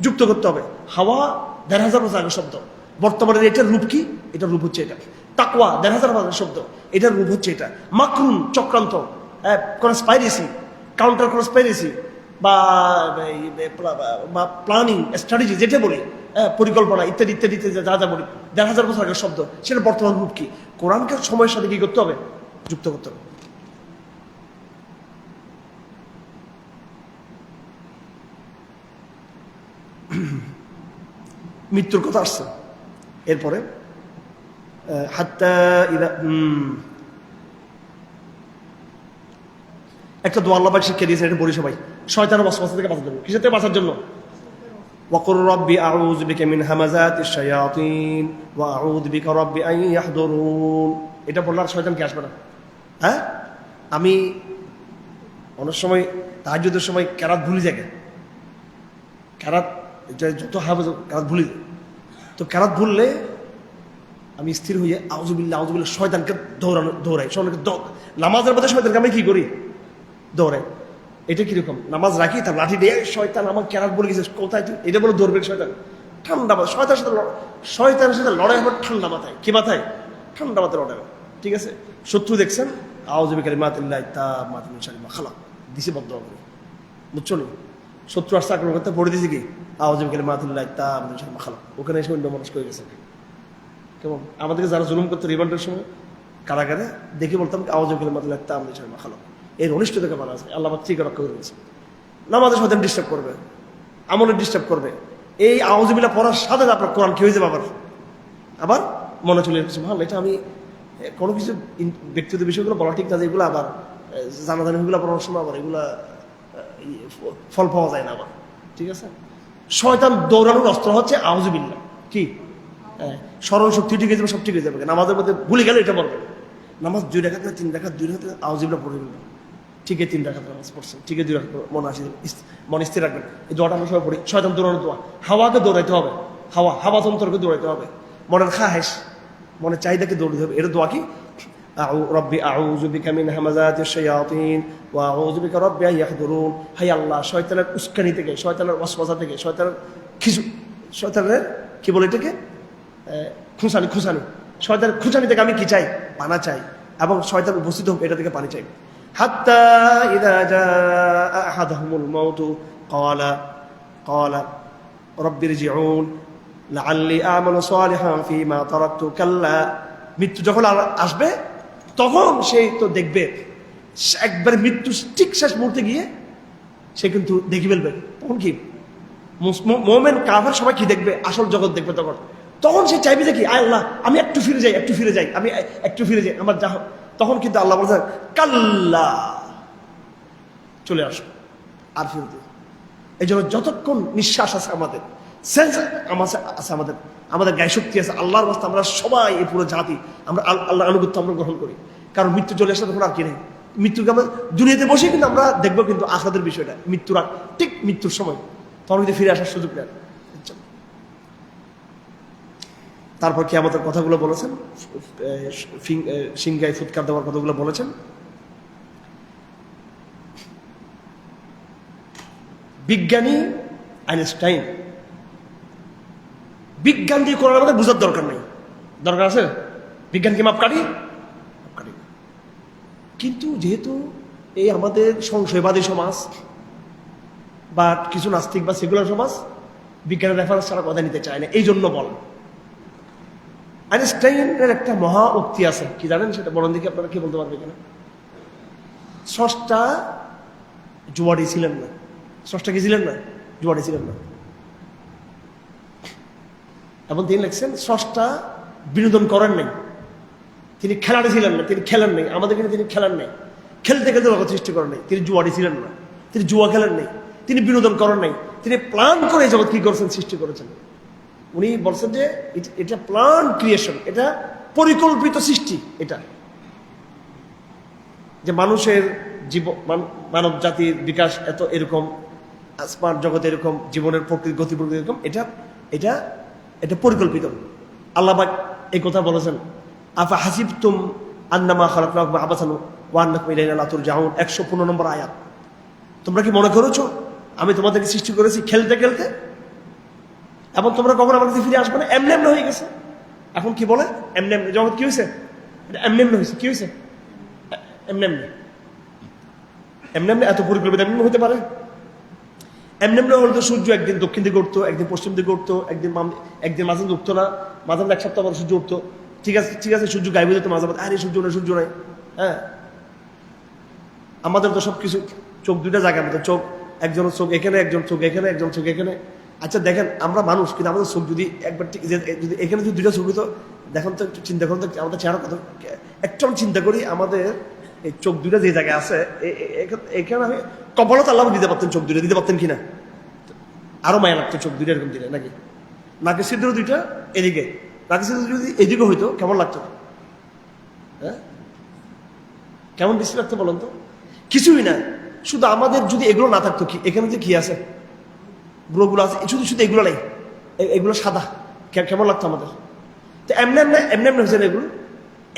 যুক্ত করতে হবে। হাওয়া ১,৫০০ বছর আগের শব্দ, বর্তমানের এটার রূপ কি? এটার রূপ হচ্ছে এটা। তাকওয়া ১,৫০০ বছর শব্দ, এটার রূপ হচ্ছে এটা। মাকরুন চক্রান্ত, কনস্পাইরেসি, কাউন্টার কনস্পাইরেসি বা প্ল্যানিং, স্ট্র্যাটেজি যেটা বলি, পরিকল্পনা ইত্যাদি ইত্যাদি যা যা বলি, ১,৫০০ বছর আগের শব্দ, সেটা বর্তমান রূপ কি? কোরআনকে সময়ের সাথে কি করতে হবে, যুক্ত করতে হবে। মৃত্যুর কথা আসছে এরপরে। একটা দোয়া আল্লাহ পাক শিখিয়ে দিয়েছেন, এটা বলি সবাই। শয়তানের ওয়াসওয়াসা থেকে বাঁচার জন্য। কিসের থেকে বাঁচার জন্য? ওয়াকুর রব্বি আউযু বিকা মিন হামাযাতিশ শায়াতিন ওয়া আউযু বিকা রব্বি আন ইয়াহদুরুন। এটা বললে আর শয়তান কি আসবে না। হ্যাঁ, আমি অনেক সময় তাহাজ্জুদের সময় কেরাত ভুলে যাই। কেরাত যত হাফেজ কেরাত ভুলে যায়, তো কেরাত ভুললে আমি স্থির হয়ে আউযুবিল্লাহ আউযুবিল্লাহ, শয়তানকে দৌড়াই। নামাজের মধ্যে শয়তানকে আমি কি করি, দৌড়াই। এটা কিরকম? নামাজ রাখি, তার লাঠি দিয়ে শয়তান আমার কেরাত বলে গেছে কোথায় তুই, এটা বলে দৌড়বে শয়তান। ঠান্ডা মাথায় শয়তানের সাথে লড়াই হবে ঠান্ডা মাথায়। কি মাথায়? ঠান্ডা মাথায় লড়াই। ঠিক আছে, শত্রু দেখছেন, আউযু বিকালিমাতিল্লাহি তাম্মাতি মিন শাররি মা খালাক দিছে বদ্ধ করে, বুঝছো নি? শত্রু আসছে আক্রমণ করতে, পড়ে দিয়েছে কি আউযু বিকালিমাতিল্লাহি তাম্মাতি মিন শাররি মা খালাক। ওখানে এসে অন্য মানুষ করে গেছে। কেমন আমাদেরকে যারা জুলুম করতো রিমান্ডের সময় কারাগারে, দেখে বলতাম আউযু বিকালিমাতিল্লাহি তাম্মাতি মিন শাররি মা খালাক। এর অনিষ্ট থেকে মানা আছে, আল্লাহ পাক ঠিক রক্ষা করে দিয়েছে। নামাজের সাথে ডিস্টার্ব করবে, আমলে ডিস্টার্ব করবে। এই আউযু বিল্লাহ পড়ার সাথে আপনার কোরআন কি হয়ে যাবে, আবার মনে চলে এসেছে ভালো। এটা আমি কোনো কিছু ব্যক্তিগত বিষয়গুলো বলা ঠিক না, যে এগুলো আবার জানাজানিগুলো পড়ার সময় আবার এগুলা ফল পাওয়া যায় না আবার। ঠিক আছে, শয়তান দৌড়ানোর অস্ত্র হচ্ছে আউযু বিল্লাহ। কি স্মরণ শক্তি ঠিক হয়ে যাবে, সব ঠিক হয়ে যাবে। নামাজের মধ্যে ভুলে গেলে এটা বলবেন, নামাজ 2 রাকাত না 3 রাকাত, 2 রাকাত আউযু বিল্লাহ পড়ে গেলেন, ঠিক 3 রাকাত নামাজ পড়ছেন, ঠিক 2 রাকাত মনে আসে, মন স্থির রাখবেন। এই দোয়াটা আমরা সবাই পড়ি, শয়তান দৌড়ানোর দোয়া। হাওয়াকে দৌড়াইতে হবে, হাওয়াতন্ত্রকে দৌড়াইতে হবে, মনের খাহেশ, মনের চাহিদাকে দৌড়াতে হবে। এটা দোয়া কি? রব্বি আউযু বিকা মিন হামাযাতিশ শায়াতিন ওয়া আউযু বিকা রব্বি আন ইয়াহদুরুন। হায় আল্লাহ, শয়তানের উস্কানি থেকে, শয়তানের ওয়াসওয়াসা থেকে, শয়তানের কি বলে এটাকে, খুঁসানি, শয়তানের খুঁসানি থেকে আমি কি চাই? পানা চাই, এবং শয়তান উপস্থিত হোক এটা থেকে পানি চাই। হাত্তা ইযা জাআ আহাদাহুমুল মাউতু ক্বালা রব্বি ইরজিউন লাআল্লি আমালু সালিহান ফীমা তারাকতু কাল্লা। মৃত্যু যখন আসবে তখন সে তো দেখবে, একবার মৃত্যু ঠিক শেষ মুহূর্তে গিয়ে সে কিন্তু দেখে ফেলবে। তখন কি মুমিন কাফের সবাই কি দেখবে? আসল জগৎ দেখবে। তখন তখন সে চাইবে যে কি, আয় আল্লাহ আমি একটু ফিরে যাই, একটু ফিরে যাই, আমি একটু ফিরে যাই, আমার যা তখন কিন্তু আল্লাহ বলছেন কাল্লা, চলে আসো আর ফিরে যাই। এই জন্য যতক্ষণ নিঃশ্বাস আছে আমাদের, সেন্স আছে আমাদের, আমাদের গায়ে শক্তি আছে, আল্লাহর রাস্তা আমরা সবাই এই পুরো জাতি আমরা আল্লাহর আনুগত্য আমরা গ্রহণ করি। কারণ মৃত্যু চলে আসলে তখন আর কি নেই। মৃত্যুকে আমরা দুনিয়াতে বসে কিন্তু আমরা দেখবো কিন্তু আখিরাতের বিষয়টা, মৃত্যুর ঠিক মৃত্যুর সময় তখন কিন্তু ফিরে আসার সুযোগ নেন। তারপর কি আমাদের কথাগুলো বলেছেন, সিংহায় ফুৎকার দেওয়ার কথাগুলো বলেছেন। বিজ্ঞানী আইনস্টাইন, বিজ্ঞান দিয়ে করার আমাদের বোঝার দরকার নেই, দরকার আছে বিজ্ঞান কি মাপকাঠি? কিন্তু যেহেতু এই আমাদের সংশয়বাদী সমাজ বা কিছু নাস্তিক বা সেকুলার সমাজ বিজ্ঞানের রেফারেন্স ছাড়া কথা নিতে চায় না, এই জন্য বল। আইনস্টাইনের একটা মহা উক্তি আছে, কি জানেন সেটা? বরণ দিকে আপনারা কি বলতে পারবে কেন? স্রষ্টা জুয়ারি ছিলেন না। স্রষ্টা কি ছিলেন না? জুয়ারি ছিলেন না। এবং তিনি লিখছেন স্রষ্টা বিনোদন করেন নাই, তিনি খেলাড়ি ছিলেন না, তিনি খেলেন নাই, আমাদের কিন্তু তিনি খেলেন নাই, খেলতে খেলতে জগৎ সৃষ্টি করেন নাই। তিনি জুয়ারি ছিলেন না, তিনি জুয়া খেলেন নাই, তিনি বিনোদন করেন নাই, তিনি প্ল্যান করে জগৎ কি করেছেন, সৃষ্টি করেছেন। উনি বলছেন যে এটা প্ল্যান ক্রিয়েশন, এটা পরিকল্পিত সৃষ্টি। এটা যে মানুষের মানব জাতির বিকাশ এত এরকম, স্মার্ট জগতে এরকম, জীবনের প্রকৃতি গতি প্রকৃতি এরকম, এটা এটা এটা পরিকল্পিত। আল্লাহ পাক এই কথা বলেছেন, আফা হাসিবতুম আন্নামা খালাকনাকুম আবাসান ওয়া আন্নাকুম ইলাইনা লা তুরজাউন, 115 নম্বর আয়াত। তোমরা কি মনে করেছো আমি তোমাদেরকে সৃষ্টি করেছি খেলতে খেলতে, এবং তোমরা কখন আমার কাছে ফিরে আসবে না? এমনি এমনি হয়ে গেছে। এখন কি বলে? এমনি এমনি জগৎ কি হয়েছে? এমনি এমনি হয়েছে। কি হয়েছে? এমনি এমনি এমনি এমনি এত পরিকল্পিত এমনি হতে পারে? এমনি এমনি হলে তো সূর্য একদিন দক্ষিণ দিকে উঠতো, একদিন পশ্চিম দিকে উঠতো, একদিন মাঝে উঠতো না, মাঝে এক সপ্তাহ পর সূর্য উঠতো। ঠিক আছে, ঠিক আছে, সূর্য গায়েব হয়ে যেত মাঝে মাঝে, আরে সূর্য নাই, সূর্য নাই। হ্যাঁ, আমাদের তো সবকিছু চোখ দুইটা জায়গার মতো, চোখ একজনের চোখ এখানে, একজন চোখ এখানে, একজন চোখ এখানে। আচ্ছা দেখেন, আমরা মানুষ, কিন্তু আমাদের চোখ যদি একবার যদি এখানে যদি দুইটা চোখ হতো, দেখুন তো একটু চিন্তা করুন তো আমাদের চেহারা কত। একটু চিন্তা করি, আমাদের এই চোখ দুইটা যে জায়গায় আছে, এখানে আমি কপালত আল্লাহ দিতে পারতেন, চোখ দুইটা দিতে পারতেন কিনা? আরো মায়া লাগতো চোখ দুইটা এরকম দিলে, নাকি? নাকের ছিদ্র দুইটা এদিকে, নাকের ছিদ্র যদি এদিকে হইতো কেমন লাগতো? হ্যাঁ, কেমন বেশি লাগতো বলুন তো? কিছুই না, শুধু আমাদের যদি এগুলো না থাকতো, কি এখানে যে কি আছে, গ্রহগুলো আছে, শুধু শুধু এগুলো নেই, এগুলো সাদা, কেমন লাগতো আমাদের? তো এমনি এমনি এমনি এমনি হয়েছে না, এগুলো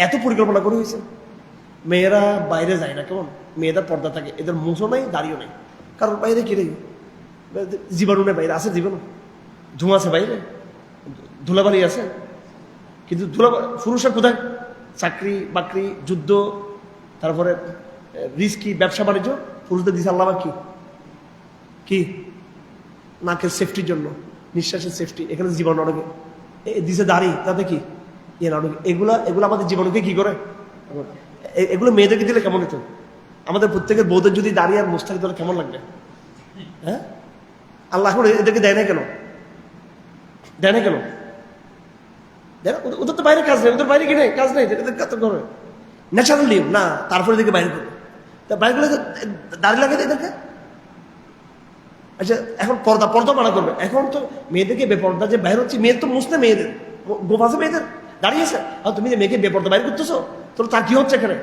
এত পরিকল্পনা করে হয়েছে। মেয়েরা বাইরে যায় না, কেমন? মেয়েদের পর্দা থাকে, এদের মুছও নাই, দাড়িও নেই, কারণ বাইরে কি নেই, জীবাণু নেই, বাইরে আছে জীবাণু, ধোঁয়া আছে বাইরে, ধুলাবাড়ি আছে। কিন্তু পুরুষের কোথায়? চাকরি বাকরি, যুদ্ধ, তারপরে রিস্কি ব্যবসা বাণিজ্য। পুরুষদের দিছে আল্লাহ কি কি নাকের সেফটির জন্য, নিঃশ্বাসের সেফটি, এখানে জীবাণু অনেকে দিছে দাড়ি, তাতে কি এগুলা আমাদের জীবাণুকে কি করে? এগুলো মেয়েদেরকে দিলে কেমন হতো? আমাদের প্রত্যেকের বউদের যদি দাঁড়িয়ে আর মোস্তাকি দিলে কেমন লাগবে? হ্যাঁ, আল্লাহ এখন এদেরকে দেয় না কেন? দেয় না কেন? ওদের তো বাইরে কাজ নেই, ওদের বাইরে কি নেই, কাজ নেই, করে ন্যাচারালি না, তারপরে এদেরকে বাইরে করবে। তা বাইরে করলে দাঁড়িয়ে লাগে এদেরকে। আচ্ছা, এখন পর্দা মানা করবে। এখন তো মেয়েদেরকে বেপর্দা যে বাইরে হচ্ছে, মেয়ের তো মুসলে, মেয়েদের গোপ আছে, মেয়েদের দাঁড়িয়েছে, আর তুমি যে মেয়েকে বেপর্দা বাইরে করতেছো, তোর তার কি হচ্ছে এখানে?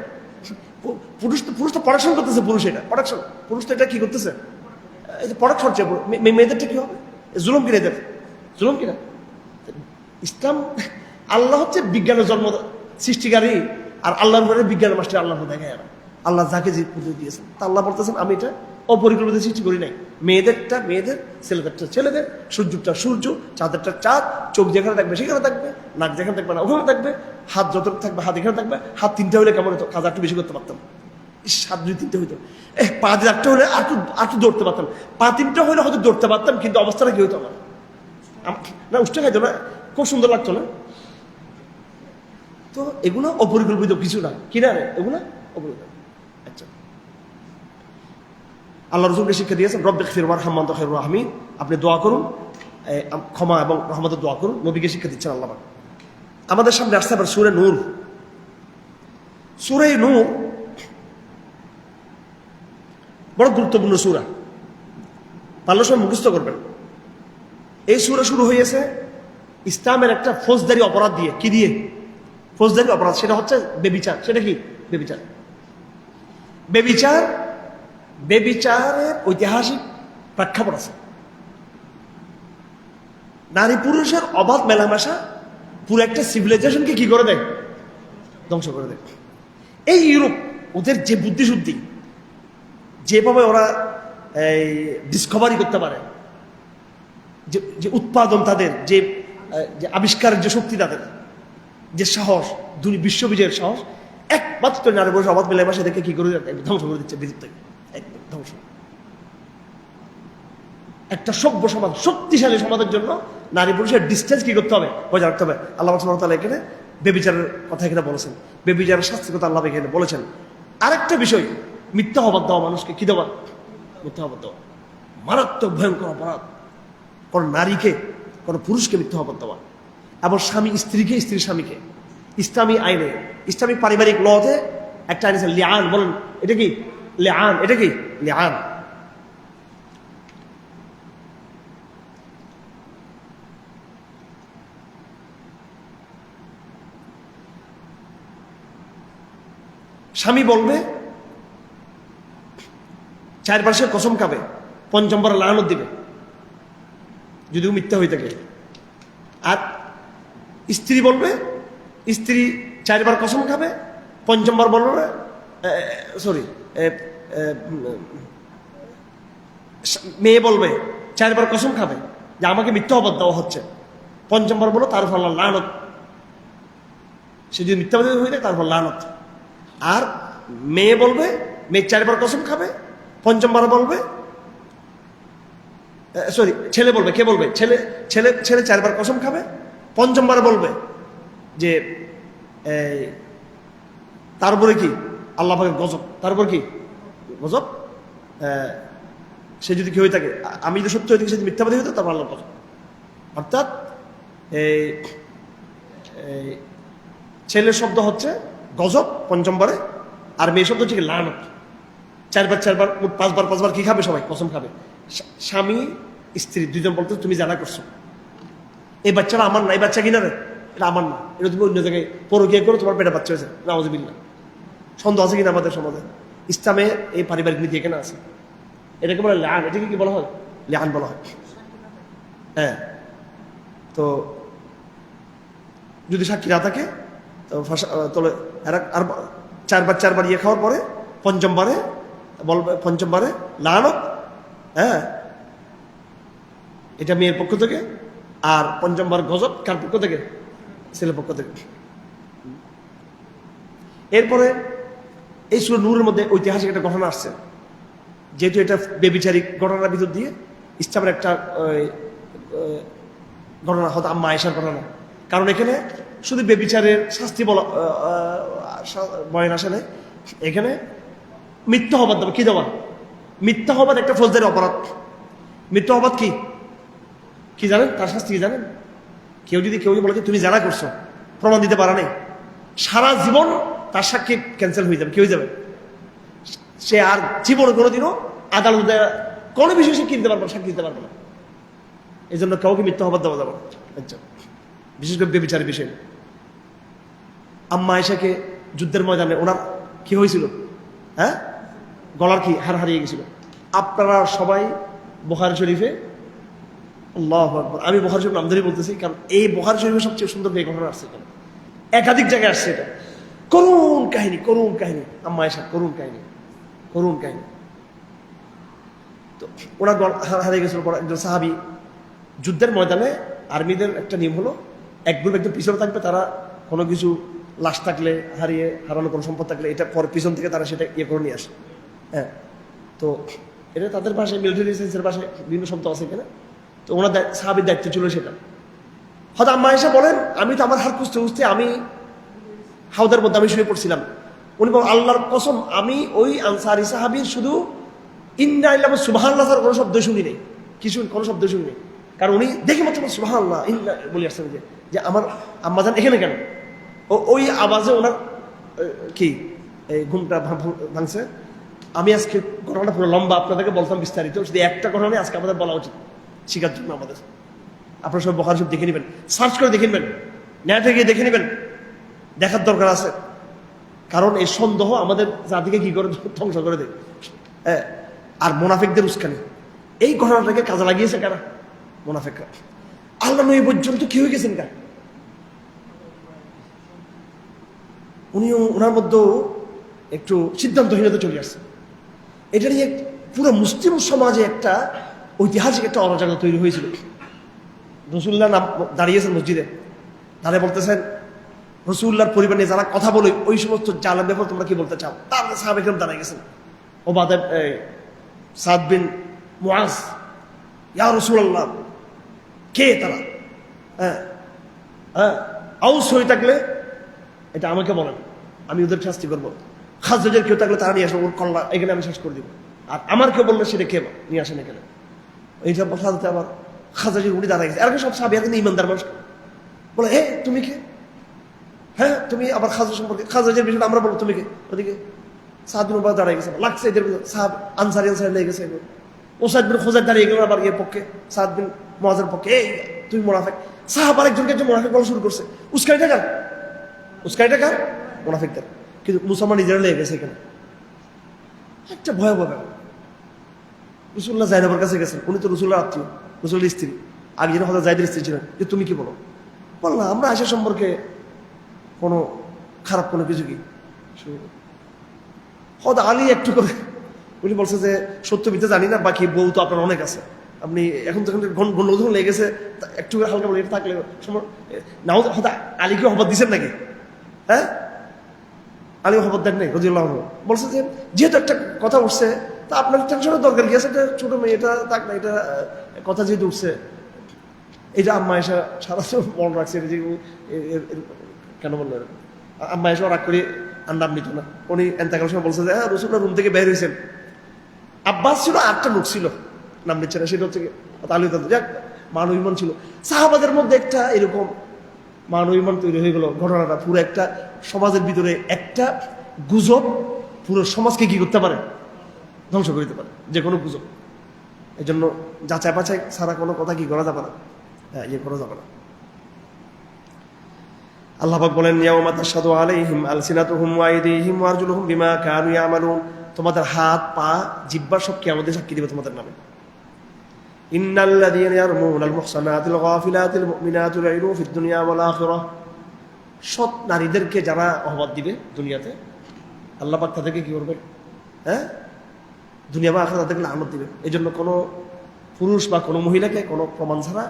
পুরুষ তো প্রোডাকশন করতেছে, পুরুষ তো এটা কি করতেছে? এই যে প্রোডাক্ট হচ্ছে, মেয়েদেরটা কি হবে? জুলুম কিনা এদের, জুলুম কিনা? ইসলাম, আল্লাহ হচ্ছে বিজ্ঞানের জন্ম সৃষ্টিকারী, আর আল্লাহর উপরে বিজ্ঞানের মাস্টার আল্লাহ দেখায়। আল্লাহ যাকে যে পদ্ধতি দিয়েছেন, তা আল্লাহ বলতেছেন আমি এটা অপরিকল্পিত সৃষ্টি করি নাই। মেয়েদেরটা মেয়েদের, ছেলেদেরটা ছেলেদের, সূর্যটা সূর্য, চাঁদেরটা চাঁদ, চোখ যেখানে থাকবে সেখানে থাকবে, নাক যেখানে থাকবে না ওখানে থাকবে, হাত যত থাকবে হাত এখানে থাকবে। হাত তিনটা হলে কেমন হতো? কাজ একটু বেশি করতে পারতাম। হাত যদি তিনটে হইতো, পা দিয়ে একটা হলে একটু দৌড়তে পারতাম, পা তিনটা হলে হয়তো দৌড়তে পারতাম, কিন্তু অবস্থাটা কি হইতো আমার? না উষ্ঠে খাইতো না, খুব সুন্দর লাগতো না? তো এগুলো অপরিকল্পিত কিছু না, কিনা রে? এগুলো অপরিকল্পিত। আচ্ছা, আল্লাহ রসুলকে শিক্ষা দিয়েছেন রব্বিগফির ওয়ারহাম ওয়া আনতা খায়রুর রাহিমিন, আপনি দোয়া করুন ক্ষমা এবং রহমতের দোয়া করুন। নবীকে শিক্ষা দিচ্ছেন আল্লাহ পাক। আমাদের সামনে আসতে পারে সূরা নূর। সূরা নূর বড় গুরুত্বপূর্ণ সূরা, পারলে সময় মুখস্থ করবেন। এই সূরা শুরু হয়েছে ইসলামের একটা ফৌজদারি অপরাধ দিয়ে। কি দিয়ে? ফৌজদারি অপরাধ, সেটা হচ্ছে বেবিচার। সেটা কি? বেবিচার। বেবিচারের ঐতিহাসিক প্রেক্ষাপট আছে। নারী পুরুষের অবাধ মেলামেশা পুরো একটা সিভিলাইজেশনকে কি করে দেয়? ধ্বংস করে দেয়। এই ইউরোপ, ওদের যে বুদ্ধিশুদ্ধি, যেভাবে ওরা ডিসকভারি করতে পারে, যে উৎপাদন তাদের, যে আবিষ্কারের যে শক্তি তাদের, যে সাহস, বিশ্ববিজয়ের সাহস, একমাত্র নারী পুরুষ অবাধ মেলামেশা দেখে কি করে ধ্বংস করে দিচ্ছে বিদ্যুৎটাকে। একদম ধ্বংস। একটা সভ্য সমাজ, শক্তিশালী সমাজের জন্য নারী পুরুষের ডিস্টেন্স কি করতে হবে? বজায় রাখতে হবে। আল্লাহ সুবহানাহু ওয়া তাআলা এখানে বেবিচারের কথা এখানে বলেছেন, বেবিচারের শাস্তির কথা আল্লাহ এখানে বলেছেন। আরেকটা বিষয়, মিথ্যা অবাদ দেওয়া, মানুষকে কি দেওয়া? মিথ্যা অবাদ দেওয়া মারাত্মক ভয়ঙ্কর অপরাধ। কোন নারীকে, কোন পুরুষকে মিথ্যা অবাদ দেওয়া, এবং স্বামী স্ত্রীকে, স্ত্রী স্বামীকে। ইসলামী আইনে, ইসলামী পারিবারিক লতে একটা আইন আছে লিআন। বলেন এটা কি? লিআন। এটা কি? লিআন। স্বামী বলবে, 4 বার সে কসম খাবে, 5ম বার লানত দিবে যদিও মিথ্যা হয়ে থাকে। আর স্ত্রী বলবে, স্ত্রী 4 বার কসম খাবে, 5ম বার বলবে, মেয়ে বলবে 4 বার কসম খাবে যে আমাকে মিথ্যা অবাদ দেওয়া হচ্ছে, 5ম বার বলো তার ফল লানত। সে যদি মিথ্যাবাদী হয়ে যায় তার ফল লানত। আর মেয়ে বলবে, মেয়ে 4 বার কসম খাবে, 5ম বার বলবে, ছেলে বলবে, কে বলবে? ছেলে ছেলে ছেলে 4 বার কসম খাবে, 5ম বার বলবে যে তারপরে কি? আল্লাহ পাকের গজব। তারপর কি? গজব। সে যদি কি হয়ে থাকে, আমি যদি সত্য হয়ে থাকি, সে যদি মিথ্যাবাদী হয়ে থাকে, তারপর আল্লাহ গজব। অর্থাৎ ছেলের শব্দ হচ্ছে গজব 5ম বারে, আর মেয়ে শব্দ হচ্ছে লানত। 4 বার 4 বার 5 বার 5 বার কি খাবে? সবাই কসম খাবে। স্বামী স্ত্রী দুজন বলতে, তুমি জানা করছো এই বাচ্চাটা আমার না, এই বাচ্চা কিনা রে, এটা আমার না, এটা তুমি অন্য জায়গায় পরকীয়া করো, তোমার পেটে বাচ্চা হয়েছে। নাউযুবিল্লাহ। সন্দেহ আছে কিনা আমাদের সমাজে? ইসলামে এই পারিবারিক নীতি এখানে আছে। এটাকে বলে লান। এটাকে কি বলা হয়? লান বলা হয়। হ্যাঁ। তো যদি সাক্ষী না থাকে তাহলে আর 4 বার 4 বার ইয়ে খাওয়ার পরে 5ম বারে বলবে, 5ম বারে লানত। হ্যাঁ, এটা মেয়ের পক্ষ থেকে। আর 5ম বার গজব কার পক্ষ থেকে? ছেলের পক্ষ থেকে। এরপরে এই সূরা নূরের মধ্যে ঐতিহাসিক একটা ঘটনা আসছে। যেহেতু এটা বেবিচারিক ঘটনার ভিতর দিয়ে ইসলামের একটা ঘটনা, হয়তো আম্মা আয়েশার ঘটনা। কারণ এখানে শুধু বেবিচারের শাস্তি বলা বয়ান আসে না, এখানে মিথ্যা অবাদ দেওয়া। কি দেওয়া? মিথ্যা অবাদ একটা ফৌজদারি অপরাধ। মিথ্যা অবাদ কি কি জানেন? তার শাস্তি কি জানেন? কেউ যদি বলে যে তুমি জানা করছো, প্রমাণ দিতে পারা নেই, সারা জীবন তার সাক্ষী ক্যান্সেল হয়ে যাবে। কি হয়ে যাবে? সে আর জীবনে কোনোদিনও আদালতে কোনো বিষয় সে কিনতে পারবে না, সাক্ষী দিতে পারবে না। এই জন্য কাউকে মিথ্যা অবাদ দেওয়া যাবে না। আচ্ছা, বিশেষ করে বেবিচারের বিষয়। আম্মা আয়েশাকে যুদ্ধের ময়দানে ওনার কি হয়েছিল? হ্যাঁ, গলার কি হার হারিয়ে গেছিল। আপনারা সবাই বুখারী শরীফে, আল্লাহু আকবার, আমি বুখারী শরীফ নাম ধরে বলতেছি কারণ এই বুখারী শরীফে সবচেয়ে সুন্দর এই ঘটনা আসছে। একাধিক জায়গায় আসছে এটা। করুণ কাহিনী, করুণ কাহিনী। আম্মা আয়েশা করুণ কাহিনী, করুণ কাহিনী। তো ওনার গলা হারিয়ে গেছিল। একজন সাহাবী যুদ্ধের ময়দানে, আর্মিদের একটা নিয়ম হলো এক গ্রুপ একদম পিছনে থাকবে, তারা কোনো কিছু লাশ থাকলে, হারানো কোনো সম্পদ থাকলে এটা পরে পিছন থেকে তারা সেটা ইয়ে করে নিয়ে আসে। হ্যাঁ, তো এটা তাদের ভাষায়, মিলিটারি সায়েন্সের ভাষায় বিভিন্ন শব্দ আছে এখানে। তো ওনার সাহাবীর দায়িত্ব ছিল সেটা। হয়তো আম্মা আয়েশা বলেন, আমি তো আমার হাত খুঁজতে খুঁজতে আমি হাউদার মধ্যে আমি শুয়ে পড়ছিলাম। উনি বলেন, আল্লাহর কসম, আমি ওই আনসারী সাহাবীর শুধু ইন্না ইল্লাহ সুবহানাল্লাহ কোনো শব্দ শুনি নেই। কিছু কোনো শব্দ শুনি নেই। কারণ উনি দেখে মাত্র সুবহানাল্লাহ ইন্না বলে আসছেন যে আমার আম্মাজান এখানে কেন? ওই আওয়াজে ওনার কি এই ঘুমটা ভাঙছে। আমি আজকে ঘটনাটা পুরো লম্বা আপনাদেরকে বলতাম বিস্তারিত, শুধু একটা ঘটনা আজকে আমাদের বলা উচিত শিখার জন্য আমাদের। আপনারা সব বুখারী শরীফ দেখে নেবেন, সার্চ করে দেখে নেবেন, নেটে গিয়ে দেখে নেবেন, দেখার দরকার আছে। কারণ এই সন্দেহ আমাদের জাতিকে কি করে ধ্বংস করে দেয়। হ্যাঁ, আর মুনাফিকদের উস্কানি, এই ঘটনাটাকে কাজে লাগিয়েছে কারা? মুনাফিকরা। আল্লাহ নবী পর্যন্ত কি হয়ে গেছেন কার? উনিও ওনার মধ্যেও একটু সিদ্ধান্তহীনতা চলে আসছে। এটা নিয়ে পুরো মুসলিম সমাজে একটা ঐতিহাসিক একটা অরাজকতা তৈরি হয়েছিল। রসুল্লাহ নাম দাঁড়িয়েছেন মসজিদে, দাঁড়িয়ে বলতেছেন রসুল্লাহর পরিবার নিয়ে যারা কথা বলে ওই সমস্ত জালেম ব্যাপার তোমরা কি বলতে চাও? তার সাহাবা কেরাম দাঁড়িয়ে গেছেন। ওবাদা সাদ বিন মুআজ, ইয়া রাসূলুল্লাহ, কে তারা? হ্যাঁ হ্যাঁ, আউস হয়ে থাকলে এটা আমাকে বলেন, আমি ওদের শাস্তি করবো। খাজরাজের কেউ থাকলে তারা নিয়ে আসবো, ওর কল্লা এখানে আমি শেষ করে দিব। আর আমার কেউ বললে সেটা কে নিয়ে আসেন এখানে। এইটা বসাতে আবার খাজরাজের উনি দাঁড়ায় গেছে। এরকম সব সাহাবীরা কিন্তু ইমানদার মানুষ বলে, হে তুমি কে? হ্যাঁ তুমি আবার খাজরা সম্পর্কে, খাজরাজের বিষয়টা আমরা বলবো, তুমি কে? ওদিকে সাদ বিন উবাদা দাঁড়ায় গেছে, লাগছে এদের সাহাব আনসারি লেগে গেছে। ওসাদ বিন খুজার দাঁড়িয়ে গেল আবার ইয়ের পক্ষে, সাদ বিন মুআজের পক্ষে, এই তুমি মুনাফিক। সাহাব আরেকজনকে একজন মুনাফিক বলা শুরু করছে। উস্কানিটা কার? উস্কানিটা কার? মুনাফিকদের। কিন্তু মুসলমান নিজেরা লেগে গেছে এখানে। একটা ভয়াবহ ব্যাপার। রসুল্লাহ জাইনবের কাছে গেছেন, উনি তো রসুল্লাহ আত্মীয়, রসুলের স্ত্রী, আগে যেন হযরত যায়েদের স্ত্রী ছিলেন, যে তুমি কি বলো? বললাম আমরা আয়েশা সম্পর্কে কোনো খারাপ কোনো কিছু কি? হয়তো আলী একটু করে উনি বলছে যে সত্য মিথ্যা জানি না, বাকি বউ তো আপনার অনেক আছে, আপনি এখন যখন গণ্ডগোল লেগে গেছে একটু হালকা বলে থাকলে নাও। হয়তো আলীকে হবত দিচ্ছেন নাকি? হ্যাঁ, আলী হবত দেন নাই রাদিয়াল্লাহু আনহু। বলছে যে যেহেতু একটা কথা উঠছে তা আপনার টেনশনের দরকার কি আছে? একটা ছোট মেয়ে, এটা থাক না, এটা কথা যেহেতু উঠছে, এটা আম্মা এসে সারা মন রাখছে যে কেন বললো এরকম। আম্মা এসে রাগ করে আর নাম নিত না। উনি এন্তাকাল সময় বলছে যে হ্যাঁ রসুল্লাহ রুম থেকে বের হয়েছেন। আব্বাস ছিল, 8টা লোক ছিল, নাম নিচ্ছে না, সেটা হচ্ছে তাহলে যাক মান অভিমান ছিল সাহাবাদের মধ্যে। একটা এরকম মান অভিমান তৈরি হয়ে গেল ঘটনাটা। পুরো একটা সমাজের ভিতরে একটা গুজব পুরো সমাজকে কি করতে পারে? ধ্বংস করে দিতে পারে, যে কোনো গুজব। এই জন্য যাচাই বাছাই ছাড়া কোনো কথা কি করা যাবে না, হ্যাঁ ইয়ে করা যাবে না। আল্লাহ পাক বলেন ইয়াউমা তাশহাদু আলাইহিম আলসিনাতুহুম ওয়া আইদিহিম ওয়া আরজুলুহুম বিমা কানু ইয়ামালুন। তোমাদের হাত পা জিহ্বা সব কিয়ামতে সাক্ষী দিবে তোমাদের নামে। ইন্নাল্লাযীনা ইয়ারমুনাল মুহসানাতিল গাফিলাতিল মুমিনাতিল লাইনু ফিদ দুনিয়া ওয়াল আখিরাহ। সৎ নারীদেরকে যারা অহবাদ দিবে দুনিয়াতে, আল্লাহ পাক তাদেরকে কি করবে? হ্যাঁ, দুনিয়া বা আখিরাতে তাদেরকে লানত দিবে। এই জন্য কোনো পুরুষ বা কোনো মহিলাকে কোনো প্রমাণ ছাড়া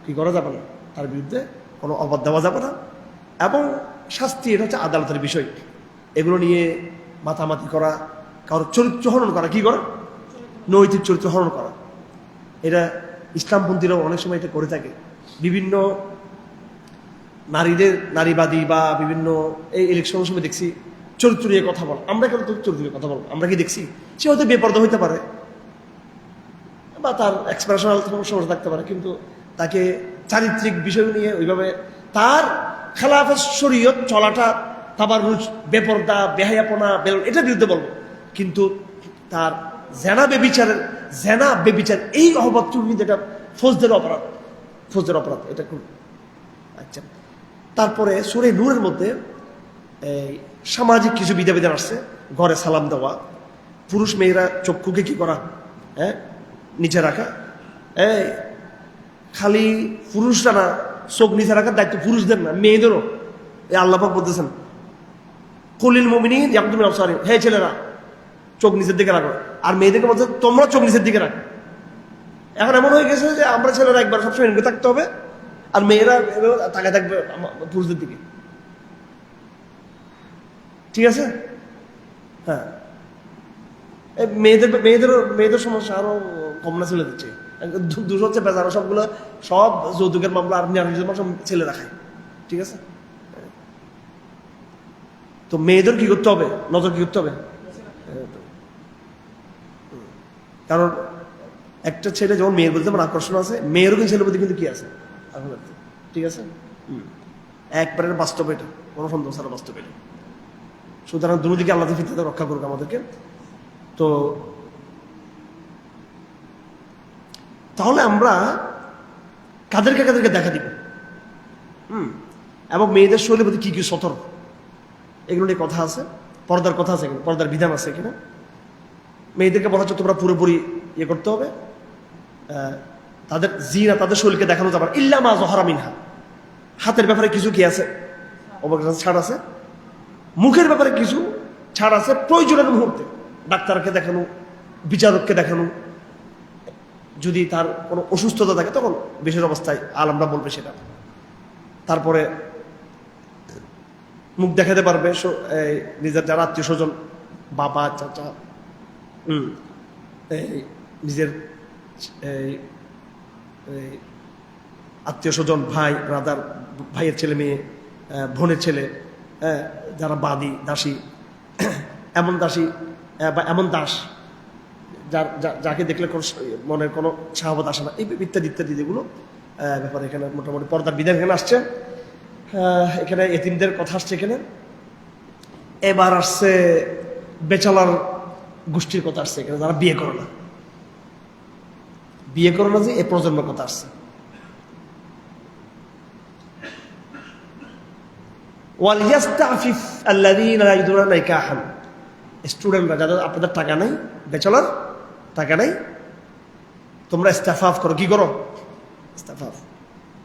কি করা যাবে না, তার বিরুদ্ধে কোনো অবাদ দেওয়া যাবে না। এবং শাস্তি এটা হচ্ছে আদালতের বিষয়। এগুলো নিয়ে মাতামাতি করা, কারোর চরিত্র হনন করা, কি করা? নৈতিক চরিত্র হনন করা। এটা ইসলামপন্থীরাও অনেক সময় এটা করে থাকে। বিভিন্ন নারীদের নারীবাদী বা বিভিন্ন এই ইলেকশনের সময় দেখছি চরিত্র নিয়ে কথা বল। আমরা কেন চরিত্র নিয়ে কথা বলবো? আমরা কি দেখছি? সে হয়তো বেপরদা হইতে পারে বা তার এক্সপ্রেশনাল সমস্যা থাকতে পারে, কিন্তু তাকে চারিত্রিক বিষয় নিয়ে ওইভাবে তার খেলাফত শরীয়ত চলাটা, তাবাররুজ, বেপরদা, বেহায়াপনা, এটার বিরুদ্ধে বলবো। কিন্তু তার জেনা বেবিচার এই অহবাদটুকু কিন্তু এটা ফৌজদের অপরাধ এটা খুব। আচ্ছা, তারপরে সূরা নূরের মধ্যে সামাজিক কিছু বিধান আসছে। ঘরে সালাম দেওয়া, পুরুষ মেয়েরা চক্ষুকে কি করা, হ্যাঁ নিচে রাখা। খালি পুরুষরা না, চোখ নিচে রাখার দায়িত্ব পুরুষদের না, মেয়েদেরও। এই আল্লাহ পাক বলতেছেন কুলিল মুমিনিন ইয়াগদুদু মিন আবসারিহিম, হে ছেলেরা চোখ নিচের দিকে রাখো। আর মেয়েদেরকে বলছে তোমরা চোখ নিচের দিকে রাখো। এখন এমন হয়ে গেছে যে আমরা ছেলেরা একবার সবসময় এনকে থাকতে হবে, আর মেয়েরা তাকায় থাকবে পুরুষদের দিকে। ঠিক আছে, হ্যাঁ মেয়েদের সমস্যা আরো কম না চলে দিচ্ছে। দুশো হচ্ছে বেজারো সবগুলো, সব যৌতুকের মামলা আর সব ছেলে রাখায়। ঠিক আছে, তো মেয়েদের কি করতে হবে? নজর কি করতে হবে? কারণ একটা ছেলে যেমন মেয়ের প্রতি যেমন আকর্ষণ আছে, মেয়েরও কিন্তু ছেলের প্রতি কিন্তু কি আছে, ঠিক আছে। একবারে বাস্তব, এটা কোনো সন্দেহ ছাড়া বাস্তব এটা। সুতরাং দুদিকে আল্লাহ ফিতনা রক্ষা করুক আমাদেরকে। তো তাহলে আমরা কাদেরকে কাদেরকে দেখা দিব, এবং মেয়েদের শরীরের প্রতি কি কি সতর্ক, এগুলো নিয়ে কথা আছে, পর্দার কথা আছে, পর্দার বিধান আছে কিনা। মেয়েদেরকে বলা হচ্ছে তোমরা পুরোপুরি ইয়ে করতে হবে, তাদের জিনা তাদের শরীরকে দেখানো যাবে ইল্লা মা যহরা মিনহা। হাতের ব্যাপারে কিছু কি আছে, ছাড় আছে। মুখের ব্যাপারে কিছু ছাড় আছে প্রয়োজনের মুহূর্তে, ডাক্তারকে দেখানো, বিচারককে দেখানো, যদি তার কোনো অসুস্থতা থাকে তখন বিশেষ অবস্থায় আলমরা বলবে সেটা। তারপরে মুখ দেখাতে পারবে নিজের যারা আত্মীয় স্বজন, বাবা, চাচা, নিজের আত্মীয় স্বজন, ভাই, ব্রাদার, ভাইয়ের ছেলে মেয়ে, বোনের ছেলে, যারা বাদী, দাসী, এমন দাসী বা এমন দাস যাকে দেখলে কোনো মনের কোনো শাহাবত আসে না, এই ইত্যাদি ইত্যাদি যেগুলো ব্যাপারে এখানে মোটামুটি পর্দার বিধান এখানে আসছে। এখানে এতিমদের কথা আসছে এখানে। এবার আসছে বেচালার গোষ্ঠীর কথা আসছে এখানে, যারা বিয়ে করে না, বিয়ে করে না, যে এ প্রজন্মের কথা আসছে। ওয়ালিয়াস্তাফিফ আল্লাযীনা লা ইয়াজুদুনা নিকাহান, স্টুডেন্টরা যাদের আপনাদের টাকা নাই, বেচলার টাকা নাই, তোমরা ইস্তেফাফ করো। কি করো? ইস্তেফাফ।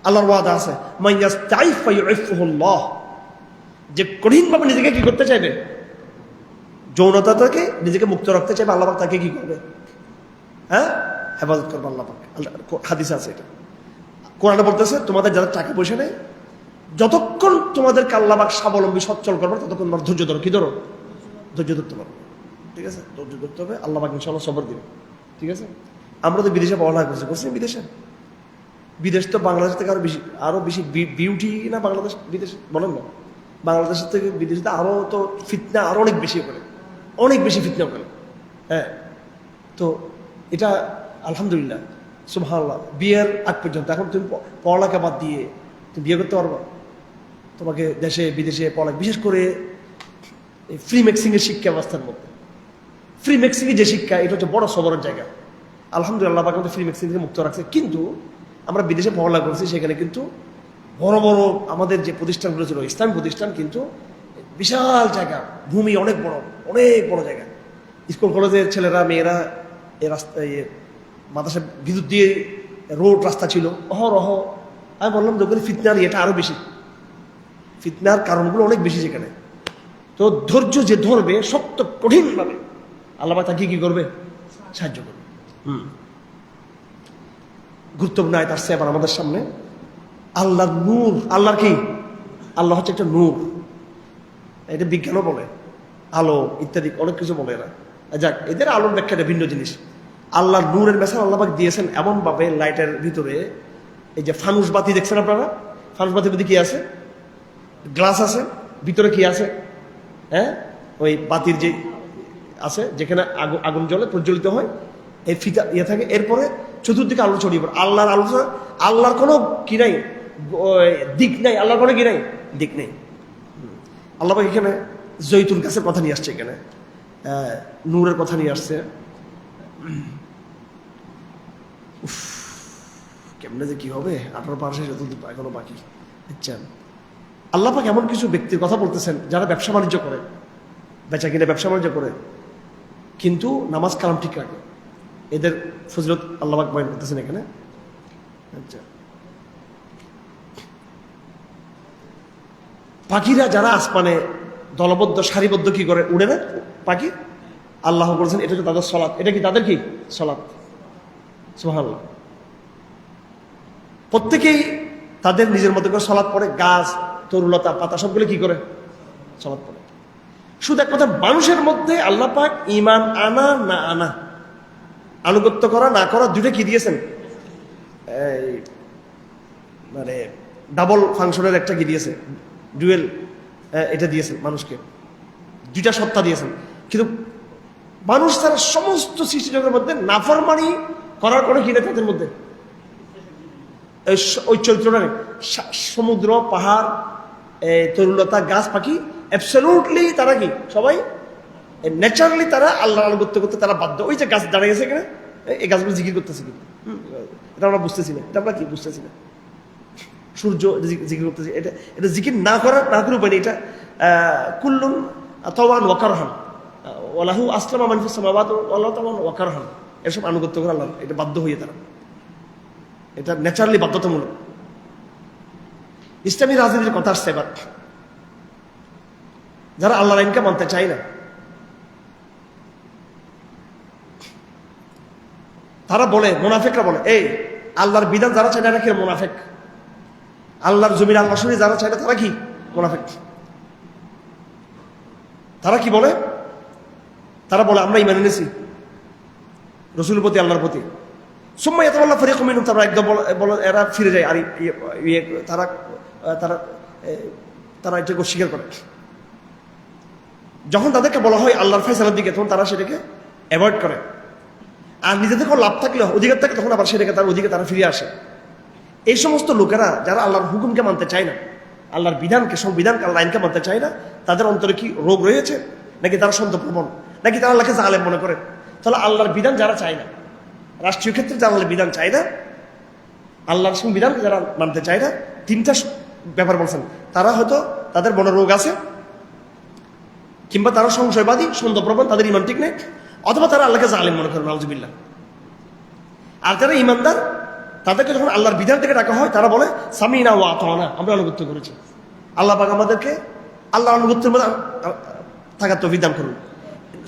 আল্লাহর ওয়াদা আছে, মান ইয়াস্তাইফ ফায়ুইফুহুল্লাহ, যে কঠিনভাবে নিজেকে কি করতে চাইবে, যৌনতা থেকে নিজেকে মুক্ত রাখতে চাইবে, আল্লাহ পাক তাকে কি করবে? হেফাজত করবে আল্লাহ পাক। হাদিসে আছে এটা, কোরআনে বলতেছে তোমাদের যাদের টাকা পয়সা নেই, যতক্ষণ তোমাদেরকে আল্লাহ পাক স্বাবলম্বী সচ্ছল করবে ততক্ষণ তোমার ধৈর্য ধরো। কি ধরো? ধৈর্য ধরতে পারো, ঠিক আছে? ধৈর্য ধরতে হবে, আল্লাহ পাক ইনশাআল্লাহ সবর দিবে, ঠিক আছে? আমরা তো বিদেশে পড়ালেখা করছি বিদেশে, বিদেশ তো বাংলাদেশ থেকে আরো বেশি বিউটি না বাংলাদেশ, বিদেশ বলেন না, বাংলাদেশের থেকে বিদেশে আরো তো ফিতনা আরো অনেক বেশি ওখানে, অনেক বেশি ফিতনা ওখানে। তো এটা আলহামদুলিল্লাহ, সুবহানাল্লাহ। বিয়ের আগ পর্যন্ত এখন তুমি পড়ালেখা বাদ দিয়ে তুমি বিয়ে করতে পারবা? তোমাকে দেশে বিদেশে পড়ালেখা, বিশেষ করে ফ্রি মিক্সিং এর শিক্ষা ব্যবস্থার মধ্যে, ফ্রি মিক্সিং এর যে শিক্ষা, এটা হচ্ছে বড় সবরের জায়গা। আলহামদুলিল্লাহ পাক আমাদের ফ্রি মিক্সিং থেকে মুক্ত রাখছে। কিন্তু আমরা বিদেশে পড়ালেখা করছি, সেখানে কিন্তু বড় বড় আমাদের যে প্রতিষ্ঠানগুলো ছিল ইসলামী প্রতিষ্ঠান, কিন্তু বিশাল জায়গা, ভূমি অনেক বড়, অনেক বড় জায়গা। স্কুল কলেজের ছেলেরা মেয়েরা এই রাস্তায় মাদ্রাসা বিদ্যুৎ দিয়ে রোড রাস্তা ছিল অহরহ। আমি বললাম যখন ফিতনার এটা আরো বেশি, ফিতনার কারণগুলো অনেক বেশি সেখানে। তো ধৈর্য যে ধরবে শক্ত কঠিনভাবে, আল্লাহ তাকে কি করবে? সাহায্য করবে। গুরুত্বপূর্ণ আয়াত আসছে আবার আমাদের সামনে। আল্লাহর নূর, আল্লাহর কি? আল্লাহ হচ্ছে একটা নূর, এটা বিজ্ঞানও বলে, আলো ইত্যাদি অনেক কিছু বলে এরা। যাক, এদের আলোর ব্যাখ্যাটা ভিন্ন জিনিস। আল্লাহর নূরের মেশাল আল্লাহ পাক দিয়েছেন এমন ভাবে, লাইটের ভিতরে এই যে ফানুস বাতি দেখছেন আপনারা, ফানুস বাতির মধ্যে কি আছে? গ্লাস আছে, ভিতরে কি আছে? ওই বাতির যে আছে, যেখানে আগুন জ্বলে প্রজ্বলিত হয়, এই ফিতা ইয়ে থাকে, এরপরে চতুর্দিকে আলো ছড়িয়ে পড়ে। আল্লাহর আলো, আল্লাহর কোনো কি নাই, দিক নাই, আল্লাহর কোনো কি নাই, দিক নেই। আল্লাহ পাক এখানে জৈতুন গাছের কথা নিয়ে আসছে, এখানে নূরের কথা নিয়ে আসছে। কেমনে যে কি হবে, 18 এখনো বাকি। আচ্ছা, আল্লাহ পাক এমন কিছু ব্যক্তির কথা বলতেছেন যারা ব্যবসা বাণিজ্য করে, বেচা কিনে ব্যবসা বাণিজ্য করে, কিন্তু নামাজ কালাম ঠিক রাখে। এদের ফজিলত আল্লাহ পাক বয়ান করতেছেন এখানে। আচ্ছা, পাখিরা যারা আসমানে দলবদ্ধ সারিবদ্ধ কি করে, উড়ে না পাখি, আল্লাহ বলেছেন এটা হচ্ছে তাদের সলাৎ। এটা কি তাদের কি? সলাৎ। সুবহানাল্লাহ। প্রত্যেকেই তাদের নিজের মতো করে সলাৎ পড়ে, গাছ, তরুলতা, পাতা সবগুলো কি করে? সলাৎ পড়ে। শুধু এক কথা, মানুষের মধ্যে আল্লাহ পাক ঈমান আনা না আনা, আনুগত্য করা না করা, দুটো কি দিয়েছেন? মানে ডাবল ফাংশনের একটা কি দিয়েছে, ডুয়েল, এটা দিয়েছেন মানুষকে, দুইটা সত্তা দিয়েছেন। কিন্তু মানুষ তারা সমস্ত সৃষ্টি জগতের মধ্যে নাফরমানি করার কোনো কি নেই তাদের মধ্যে, ওই চরিত্রটা নেই। সমুদ্র, পাহাড়, তরুলতা, গাছ, পাখি, অ্যাবসলিউটলি তারা কি সবাই ন্যাচারালি তারা আল্লাহ আনুগত্য করতে তারা বাধ্য। ওই যে গাছ দাঁড়িয়ে গেছে এখানে, এই গাছগুলো জিকির করতেছে কিন্তু এটা আমরা বুঝতেছি না, এটা আমরা কি বুঝতেছি না। সূর্য জিকির করতেছি, এটা এটা জিকির না করার না করে উপায় নেই। এটা কুল্লুন তাওয়ান ওয়াকারহান ওয়ালাহু আসলামা মান ফিস সামাওয়াতি ওয়াল্লাহু তাওয়ান ওয়াকারহান, এসব আনুগত্য করে আল্লাহ, এটা বাধ্য হয়ে তারা, এটা ন্যাচারালি বাধ্যতামূলক। ইসলামী রাজনীতির কথা আসছে এবার, যারা আল্লাহর আইনকে মানতে চায় না, তারা বলে, মুনাফিকরা বলে, এই আল্লাহর বিধান যারা চায় না এরা কি মুনাফিক, আল্লাহর জমির আল্লাহ শুনি যারা চায় না তারা কি মুনাফিক। তারা কি বলে? তারা বলে আমরা ঈমান এনেছি রাসূলের প্রতি, আল্লাহর প্রতি। সুম্মা ইয়াতাওয়াল্লা ফারিকুম মিনহুম, তারা একদম বলে এরা ফিরে যায়, আর তারা তারা তারা এটাকে অস্বীকার করে। যখন তাদেরকে বলা হয় আল্লাহর ফয়সালার দিকে, তখন তারা সেটাকে অ্যাভয়েড করে। আর নিজেদের কোনো লাভ থাকলে, অধিকার থাকলে, তখন আবার সেটাকে তার ওদিকে তারা ফিরে আসে। এই সমস্ত লোকেরা যারা আল্লাহর হুকুমকে মানতে চায় না, আল্লাহর বিধানকে, সংবিধানকে, আল্লাহ আইনকে মানতে চায় না, তাদের অন্তরে কি রোগ রয়েছে, নাকি তারা সন্তপ্রবণ, নাকি তারা আল্লাহকে জালেম মনে করে? তাহলে আল্লাহর বিধান যারা চায় না, রাষ্ট্রীয় ক্ষেত্রে যারা আল্লাহর বিধান চায় না, আল্লাহর সংবিধানকে যারা মানতে চায় না, তিনটা ব্যাপার বলছেন। তারা হয়তো তাদের মনে রোগ আছে, কিংবা তারা সংশয়বাদী, সন্তপ্রবণ, তাদের ইমান ঠিক নেই, অথবা তারা আল্লাহকে জালেম মনে করে, নাউজুবিল্লাহ। আর যারা ইমানদার, তাদেরকে যখন আল্লাহর বিধান থেকে ডাকা হয়, তারা বলে সামিনা ওয়া আতানা, আমরা আনুগত্য করেছি। আল্লাহ পাক আমাদেরকে আল্লাহ আনুগত্যের মধ্যে থাকার তৌফিক দান করুন।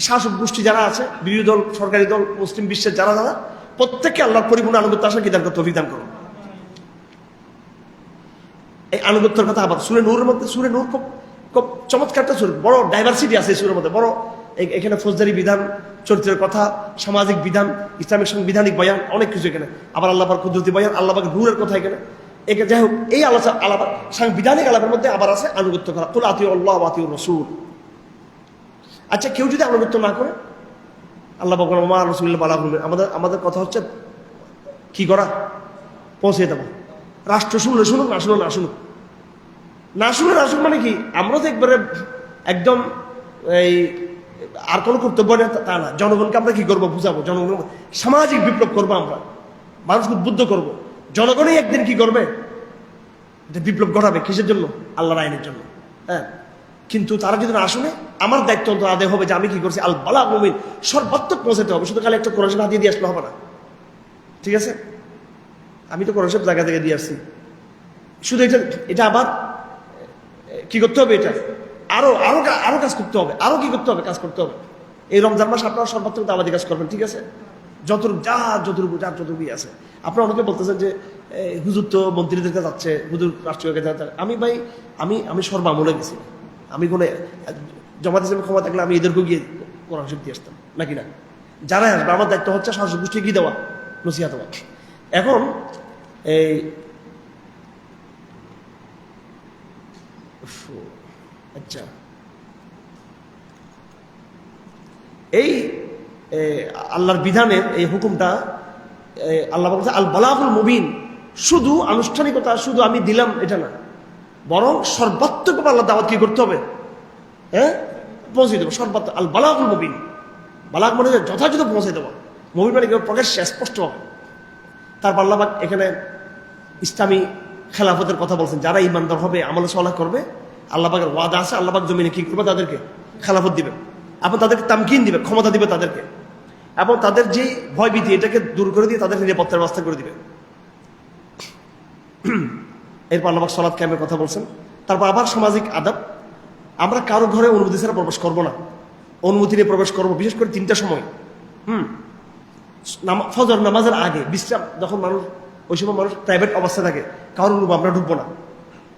শাসক গোষ্ঠী যারা আছে, বিরোধী দল, সরকারি দল, মুসলিম বিশ্বের যারা যারা, প্রত্যেককে আল্লাহর পরিপূর্ণ আনুগত্য আসা কি দান করতে তৌফিক দান করুন। এই আনুগত্যের কথা আবার সূরা নূরের মধ্যে, সূরা নূর খুব খুব চমৎকার একটা সূরা, বড় ডাইভার্সিটি আছে এই সূরার মধ্যে, বড়। এখানে ফৌজদারি বিধান, চরিত্রের কথা, সামাজিক বিধান, ইসলামিক সাংবিধানিক বয়ান, অনেক কিছু এখানে। আবার আল্লাহ পাক কুদরতি বয়ান, আল্লাহ পাক নূরের কথা এখানে। একে যাই হোক, এই আলোচনা আলাপ, সাংবিধানিক আলাপের মধ্যে আবার আছে আনুগত্য করা, কুল আতিউ আল্লাহ ওয়া আতিউর রাসূল। আচ্ছা, কেউ যদি আনুগত্য না করে, আল্লাহ পাক বলেন মা রাসূলুল্লাহ বালাগুল, আমাদের কথা হচ্ছে কি করা, পৌঁছে দেবো। রাষ্ট্র শুনলে শুনুক, না শুনলে না শুনুক। না শুনে না শুনুক মানে কি, আমরা তো একবারে একদম এই আর কোনো কর্তব্য নেই তা না। জনগণকে আমরা কি করবো, বুঝাবো, জনগণ সামাজিক বিপ্লব করবো, আমরা মানুষকে উদ্বুদ্ধ করবো। জনগণই একদিন কি করবে, এটা বিপ্লব ঘটাবে, কিসের জন্য? আল্লাহর আইনের জন্য। হ্যাঁ, কিন্তু তারা যদি না শুনে, আমার দায়িত্ব অন্তত আদায় হবে যে আমি কি করছি, আল বালাগ মুবিন, সর্বাত্মক পৌঁছাতে হবে। শুধু খালি একটা কোরআন শরীফ হাতিয়ে দিয়ে আসলে হবে না, ঠিক আছে? আমি তো কোরআন শরীফ জায়গা থেকে দিয়ে আসছি, শুধু এটা আবার কি করতে হবে, এটা আরো আরো আরো কাজ করতে হবে, আরো কি করতে হবে, কাজ করতে হবে। এই রমজান মাস আপনারা সর্বাত্মক দাওয়াতি কাজ করবেন, ঠিক আছে? যতটুকু আছে। আপনারা অনেকে বলতেছেন যে হুজুর তো মন্ত্রীদের কাছে যাচ্ছে, হুজুর রাষ্ট্রীয় কাছে যাচ্ছে। আমি ভাই, আমি সর্বামলে গেছি। আমি কোনো জমাত হিসেবে ক্ষমতা থাকলে আমি এদেরকেও গিয়ে কোরআন শরীফ দিয়ে আসতাম, নাকি না? যারা আসবে, আমার দায়িত্ব হচ্ছে শাসক গোষ্ঠী কি দেওয়া, নসিহত দেওয়া। এখন এই আচ্ছা, এই আল্লাহর বিধানের এই হুকুমটা আল্লাহ বলছে আল বালাগুল মুবিন, শুধু আনুষ্ঠানিকতা, শুধু আমি দিলাম এটা না, বরং সর্বাত্মক আল্লাহ দাওয়াত কি করতে হবে, হ্যাঁ, পৌঁছে দেবো। সর্বাত্মক আল বালাগুল মুবিন, বালাগ মানে যথাযথ পৌঁছে দেবো। মুবিন মানে প্রকাশ্যে স্পষ্ট হবে। তারপর আল্লাহ পাক এখানে ইসলামী খেলাফতের কথা বলছেন, যারা ইমানদার হবে, আমল সালেহ করবে, আল্লাহ পাকের ওয়াদা আছে, আল্লাহ পাক জমিনে কি করবে, তাদেরকে খেলাফত দিবে, এবং তাদেরকে তামকিন দিবে, ক্ষমতা দিবে তাদেরকে, এবং তাদের যে ভয়ভীতি এটাকে দূর করে দিয়ে তাদের নিরাপত্তার ব্যবস্থা করে দিবে। এরপর আল্লাহ পাক সালাত কায়েমের কথা বলছেন। তারপর আবার সামাজিক আদাব, আমরা কারো ঘরে অনুমতি ছাড়া প্রবেশ করবো না, অনুমতি নিয়ে প্রবেশ করবো, বিশেষ করে 3টা সময়। ফজর নামাজের আগে বিশ্রাম, যখন মানুষ, ওই সময় মানুষ প্রাইভেট অবস্থায় থাকে, কারোর রুম আমরা ঢুকবো না।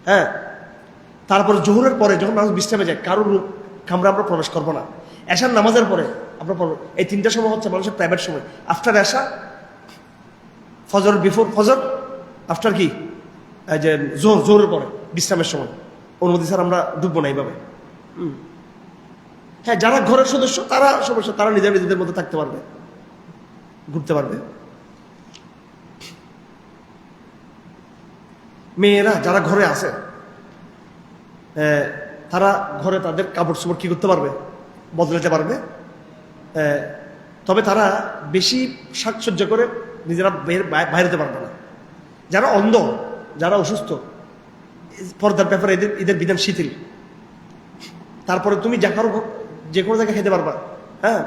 হ্যাঁ, তারপর জোহরের পরে যখন মানুষ বিশ্রামে যায়, কারোর রুম কামরা আমরা প্রবেশ করবো না। এশার নামাজের পরে আমরা পড়বো। এই 3টা সময় হচ্ছে মানুষের প্রাইভেট সময়। আফটার এশা, ফজর বিফোর ফজর, আফটার কি যে জোহরের পরে বিশ্রামের সময় অনুমতি স্যার আমরা ঢুকবো না এইভাবে। হ্যাঁ, যারা ঘরের সদস্য তারা সমস্যা, তারা নিজেদের মধ্যে থাকতে পারবে, ঘুরতে পারবে। মেয়েরা যারা ঘরে আছে তারা ঘরে তাদের কাপড় চোপড় কি করতে পারবে, বদলাতে পারবে। তবে তারা বেশি সাজসজ্জ করে নিজেরা বাইরেতে পারবে না। যারা অন্ধ, যারা অসুস্থ, পর্দার ব্যাপারে এদের বিধান শিথিল। তারপরে তুমি যে কোনো জায়গায় খেতে পারবা, হ্যাঁ,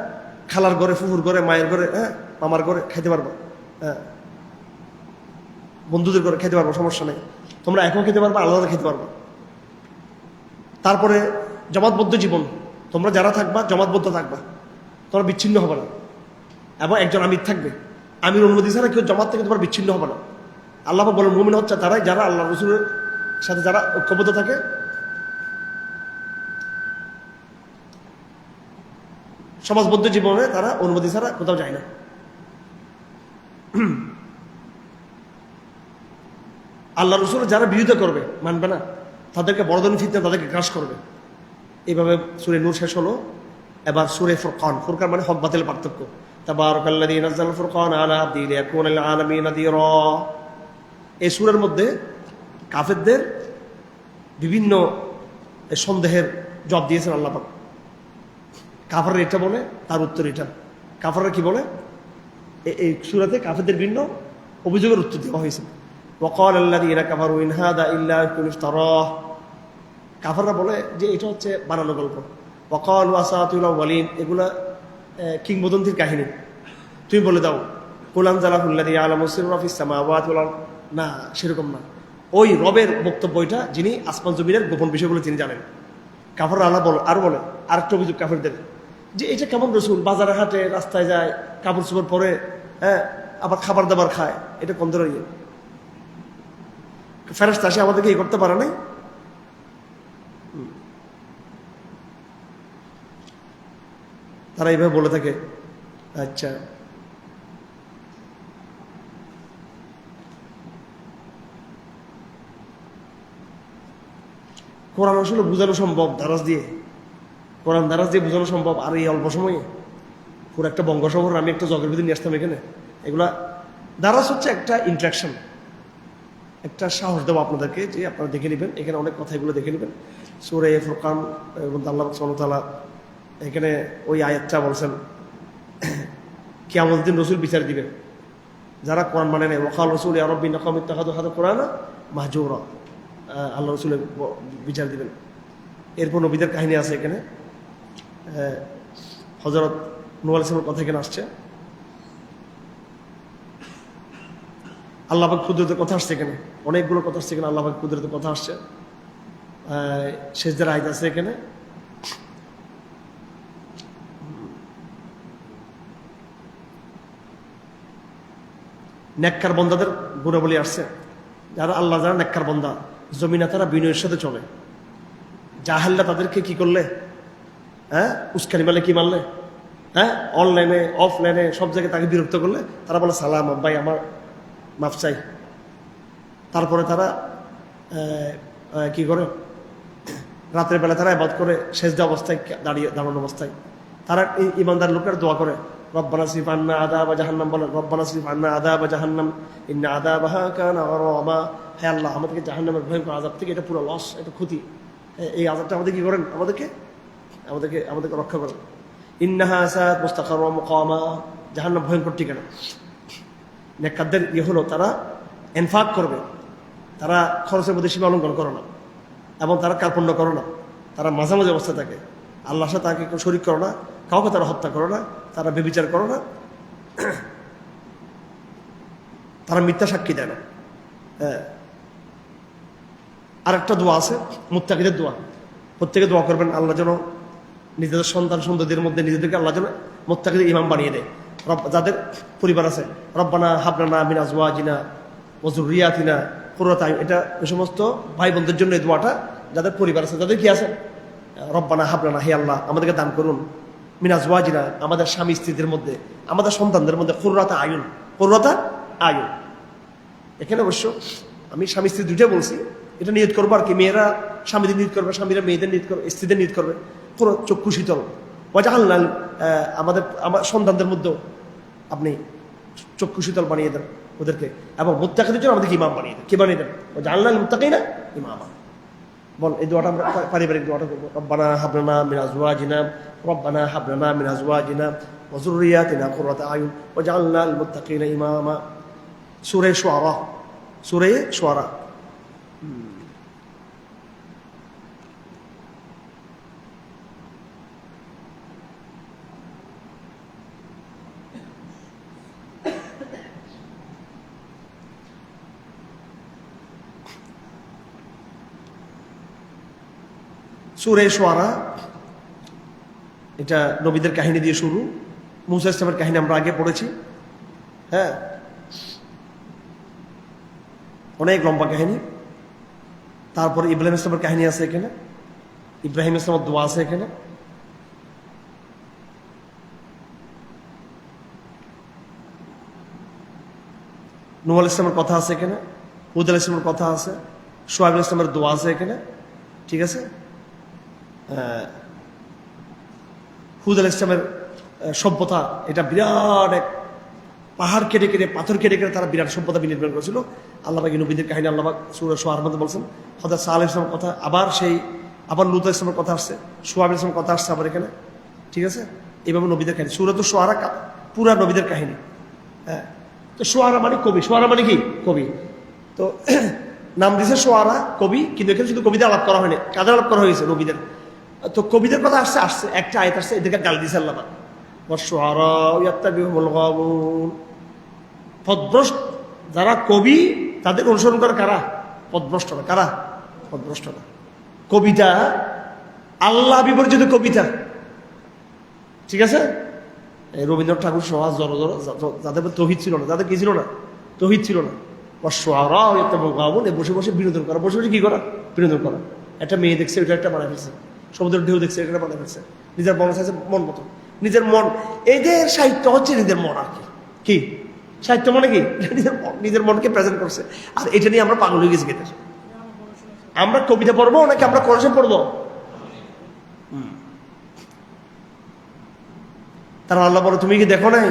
খালার ঘরে, ফুফুর ঘরে, মায়ের ঘরে, হ্যাঁ, মামার ঘরে খেতে পারবা, হ্যাঁ, বন্ধুদের ঘরে খেতে পারবো, সমস্যা নেই। তোমরা এখন খেতে পারবা, আলাদা খেতে পারবা। তারপরে জমাতবদ্ধ জীবন, তোমরা যারা থাকবা জমাতবদ্ধ থাকবা, তোমরা বিচ্ছিন্ন হবে না। এবং একজন আমির থাকবে, আমির অনুমতি ছাড়া কেউ জমাত থেকে তোমার বিচ্ছিন্ন হবে না। আল্লাহ বলেন মুমিন হচ্ছে তারাই যারা আল্লাহ রসুলের সাথে যারা ঐক্যবদ্ধ থাকে। সমাজবদ্ধ জীবনে তারা অনুমতি ছাড়া কোথাও যায় না। আল্লাহ রসুল যারা বিরোধিতা করবে, মানবে না, তাদেরকে বড় ধরনের ফিতনা, তাদেরকে গ্রাস করবে। এইভাবে সূরা নূর শেষ হলো। এবার সূরা ফুরকান, ফুরকান মানে হক বাতিলের পার্থক্য। তাবারাকাল্লাযী নাযালা ফুরকান আলা আবদিহি লিয়াকুনা লিল আলামিন নাযীরা। এই সূরার মধ্যে কাফেরদের বিভিন্ন সন্দেহের জবাব দিয়েছেন আল্লাহ পাক। কাফেররা এটা বলে, তার উত্তর এটা। কাফেররা কি বলে? এই সূরাতে কাফেরদের বিভিন্ন অভিযোগের উত্তর দেওয়া হয়েছে। ওয়াকাল আল্লাযীনা কাফারু ইন হাযা ইল্লা ইফকুন ইফতারাহ। কাফেররা বলে যে এটা হচ্ছে বানানো গল্প। ওয়াকালু আসাতিরুল আউয়ালিন, এগুলা কিংবদন্তির কাহিনী। তুমি বলে দাও কুল আনজালাহুল্লাযী ইয়ালামু সিররা ফিস সামাওয়াতি ওয়াল আরদ। না, সেরকম না। ওই রবের বক্তব্য এটা, যিনি আসমান জমিনের গোপন বিষয়গুলো তিনি জানেন। কাফেররা আরো বলে আরেকটা অভিযোগ কাফেরদের, যে এটা কেমন রসুল, বাজারে হাটে রাস্তায় যায়, কাপড় চোপড় পরে, হ্যাঁ, আবার খাবার দাবার খায়, এটা কম ধরে ইয়ে। ফেরেশতা আসে আমাদেরকে এই করতে পারে নাই? তারা এইভাবে বলে থাকে। আচ্ছা, কোরআন আসলে বোঝানো সম্ভব দারাজ দিয়ে, কোরআন দারাজ দিয়ে বোঝানো সম্ভব। আর এই অল্প সময়ে পুরো একটা বঙ্গোপসাগর আমি একটা জগের ভিতরে নিয়ে আসতাম এখানে। এগুলা দারাজ হচ্ছে একটা ইন্টারাকশন, একটা সাহস দেবো আপনাদেরকে, যে আপনারা দেখে নেবেন। এখানে অনেক কথা, এগুলো দেখে নেবেন। সূরা ফুরকান এবং আল্লাহ সুবহানাহু ওয়া তাআলা এখানে ওই আয়াতটা বলছেন কিয়ামতের দিন রসুল বিচার দিবেন যারা কোরআন মানে নেই। ওয়াকাল রাসূলু ইয়া রাব্বি ইন্না কওমি ইত্তাখাযু হাযা কুরআনা মাহজুরা। আল্লাহ রসুলের বিচার দিবেন। এরপর নবীদের কাহিনী আছে এখানে। হযরত নূহ আলাইহিস সালামের কথা এখানে আসছে। আল্লাহ পাক কুদরতের কথা আসছে এখানে, অনেকগুলো কথা আসছে এখানে। আল্লাহ পাক কুদরতের কথা আসছে। সেজদার আয়াত আছে এখানে। নেককার বন্দাদের গুণাবলী আসছে। যারা আল্লাহ যারা নেককার বন্দা, জমিনে তারা বিনয়ের সাথে চলে। জাহেলরা তাদেরকে কি করলে, হ্যাঁ, উস্কানি মারলে, কি মারলে, হ্যাঁ, অনলাইনে অফলাইনে সব জায়গায় তাকে বিরক্ত করলে তারা বলে সালাম ভাই, আমার মাফ চাই। তারপরে তারা কি করে, রাতের বেলা তারা ইবাদত করে সেজদা অবস্থায়, দাঁড়ানো অবস্থায়। তারা ইমানদার লোকের দোয়া করে, রব্বানা সিরিফ আন্না আযাবা জাহান্নাম, বলেন রব্বানা সিরিফ আন্না আযাবা জাহান্নাম ইন্না আযাবাহা কানা গরামা। হে আল্লাহ, আমাদেরকে জাহান্নামের ভয়ঙ্কর আযাব থেকে, এটা পুরো লস, এটা ক্ষতি, এই আযাবটা আমাদের কি করেন, আমাদেরকে রক্ষা করেন। ইন্নাহা সাআত মুস্তাকাররা ওয়া মুকামা, জাহান্নাম ভয়ঙ্কর ঠিকানা। নেককারদের হলো তারা ইনফাক করবে, তারা খরচের মধ্যে সীমা লঙ্ঘন করে না, এবং তারা কার্পণ্য করে না। তারা মাঝামাঝি অবস্থায় থাকে, আল্লাহর সাথে তাকে কেউ শরীক করে না, কাউকে তারা হত্যা করে না, তারা ব্যভিচার করে না, তারা মিথ্যা সাক্ষী দেয় না। আরেকটা দোয়া আছে মুত্তাকিদের দোয়া। প্রত্যেকে দোয়া করবেন আল্লাহ যেন নিজেদের সন্তান সন্ততির মধ্যে নিজেদেরকে আল্লাহ যেন মুত্তাকিদের ইমাম বানিয়ে দেয়। যাদের পরিবার আছে, রব্বানা হাব লানা মিন আজওয়াজিনা ওয়া যুররিয়াতিনা কুররাতা আয়ুন, এটা ওই সমস্ত ভাই বোনদের জন্য এই দোয়াটা। যাদের পরিবার আছে, যাদের কি আছে, রব্বানা হাব লানা, হে আল্লাহ আমাদেরকে দান করুন, মিন আজওয়াজিনা, আমাদের স্বামী স্ত্রীদের মধ্যে, আমাদের সন্তানদের মধ্যে, কুররাতা আয়ুন, কুররাতা আয়ুন। এখানে অবশ্য আমি স্বামী স্ত্রী দুইটা বলছি, এটা নিয়ত করবো আর কি। মেয়েরা স্বামীদের নিয়ত করবে, স্বামীরা মেয়েদের নিয়ত করবে, স্ত্রীদের নিয়ত করবে। কোনো চক্ষু শীতল আমার সন্তানদের মধ্যেও আপনি চক্ষু শীতল বানিয়ে দেন। ওদেরকে, এবং মুত্তাকিদের জন্য আমাদেরকে ইমাম বানিয়ে দেন। কে বানিয়ে দেন? ও জাআলনাল মুত্তাকিনা ইমামা। বল, এই দোয়াটা আমরা পারিবারিক দোয়াটা করবো। রব্বানা হাব লানা মিন আজওয়াজিনা রব্বানা হাব লানা মিন আজওয়াজিনা ওয়া যুররিয়াতিনা কুররাতা আয়ুন ওয়াজআলনা লিল মুত্তাকিনা ইমামা। সূরা শুআরা, সূরা শুআরা। সূরা শুআরা এটা নবীদের কাহিনী দিয়ে শুরু। মূসা ইসলামের কাহিনী আমরা আগে পড়েছি। হ্যাঁ, অনেক লম্বা কাহিনী। তারপরে ইব্রাহিম ইসলামের কাহিনী আছে এখানে, ইব্রাহিম ইসলামের দোয়া আছে এখানে। নূহ আলাইহিস সালামের কথা আছে এখানে, হুদ আলাইহিস সালামের কথা আছে, শুআয়ব আলাইহিস সালামের দোয়া আছে এখানে। ঠিক আছে, হুদ আলাইহিস সালামের সভ্যতা, এটা বিরাট এক পাহাড় কেটে কেটে, পাথর কেটে কেটে তারা বিরাট সভ্যতা বিনির্মাণ করেছিল। আল্লাহ পাক নবীদের কাহিনী আল্লাহ পাক সূরা শুআরার মধ্যে বলছেন। হযরত সালেহ আলাইহিস সালামের কথা, আবার লূত আলাইহিস সালামের কথা আসছে, শুআয়ব আলাইহিস সালামের কথা আসছে আবার এখানে। ঠিক আছে, এইভাবে নবীদের কাহিনী। সূরাত শুআরা পুরা নবীদের কাহিনী। হ্যাঁ, তো শুআরা মানে কবি। শুআরা মানে কি? কবি। তো নাম দিয়েছে শুআরা, কবি, কিন্তু এখানে শুধু কবিদের আলাপ করা হয়নি, কাদের আলাপ করা হয়েছে? নবীদের। তো কবিদের কথা আসছে একটা আয়াত আসছে, এদেরকে গালি দিয়েছে আল্লাহ পাক। ওয়াশ-শুআরা ইয়াত্তাবিউহুমুল গাবুন। পথভ্রষ্ট যারা কবি তাদের অনুসরণ করে কারা? পথভ্রষ্টরা। কারা? পথভ্রষ্টরা। কবিতা আল্লাহ বিবর্জিত কবিতা। ঠিক আছে, রবীন্দ্রনাথ ঠাকুর সহ যাদের তৌহিদ ছিল না, যাদের কি ছিল না? তৌহিদ ছিল না। ওয়াশ-শুআরা ইয়াত্তাবিউহুমুল গাবুন। বসে বসে বিনোদন করা, বসে বসে কি করা? বিনোদন করা। একটা মেয়ে দেখছে, ওইটা একটা বানায় ফেলছে। সমুদ্রের ঢেউ দেখছে, এটা বানায় ফেলছে। নিজের মন চাইছে, মন মতো নিজের মন। এদের সাহিত্য হচ্ছে নিজের মন। আর কি সাহিত্য মানে কি? নিজের মনকে প্রেজেন্ট করছে। আর এটা নিয়ে আমরা পাগল হয়ে গেছি। এদের আমরা কবিতা পড়বো নাকি আমরা কোরআন পড়বো? তারা আল্লাহ বলে, তুমি কি দেখো নাই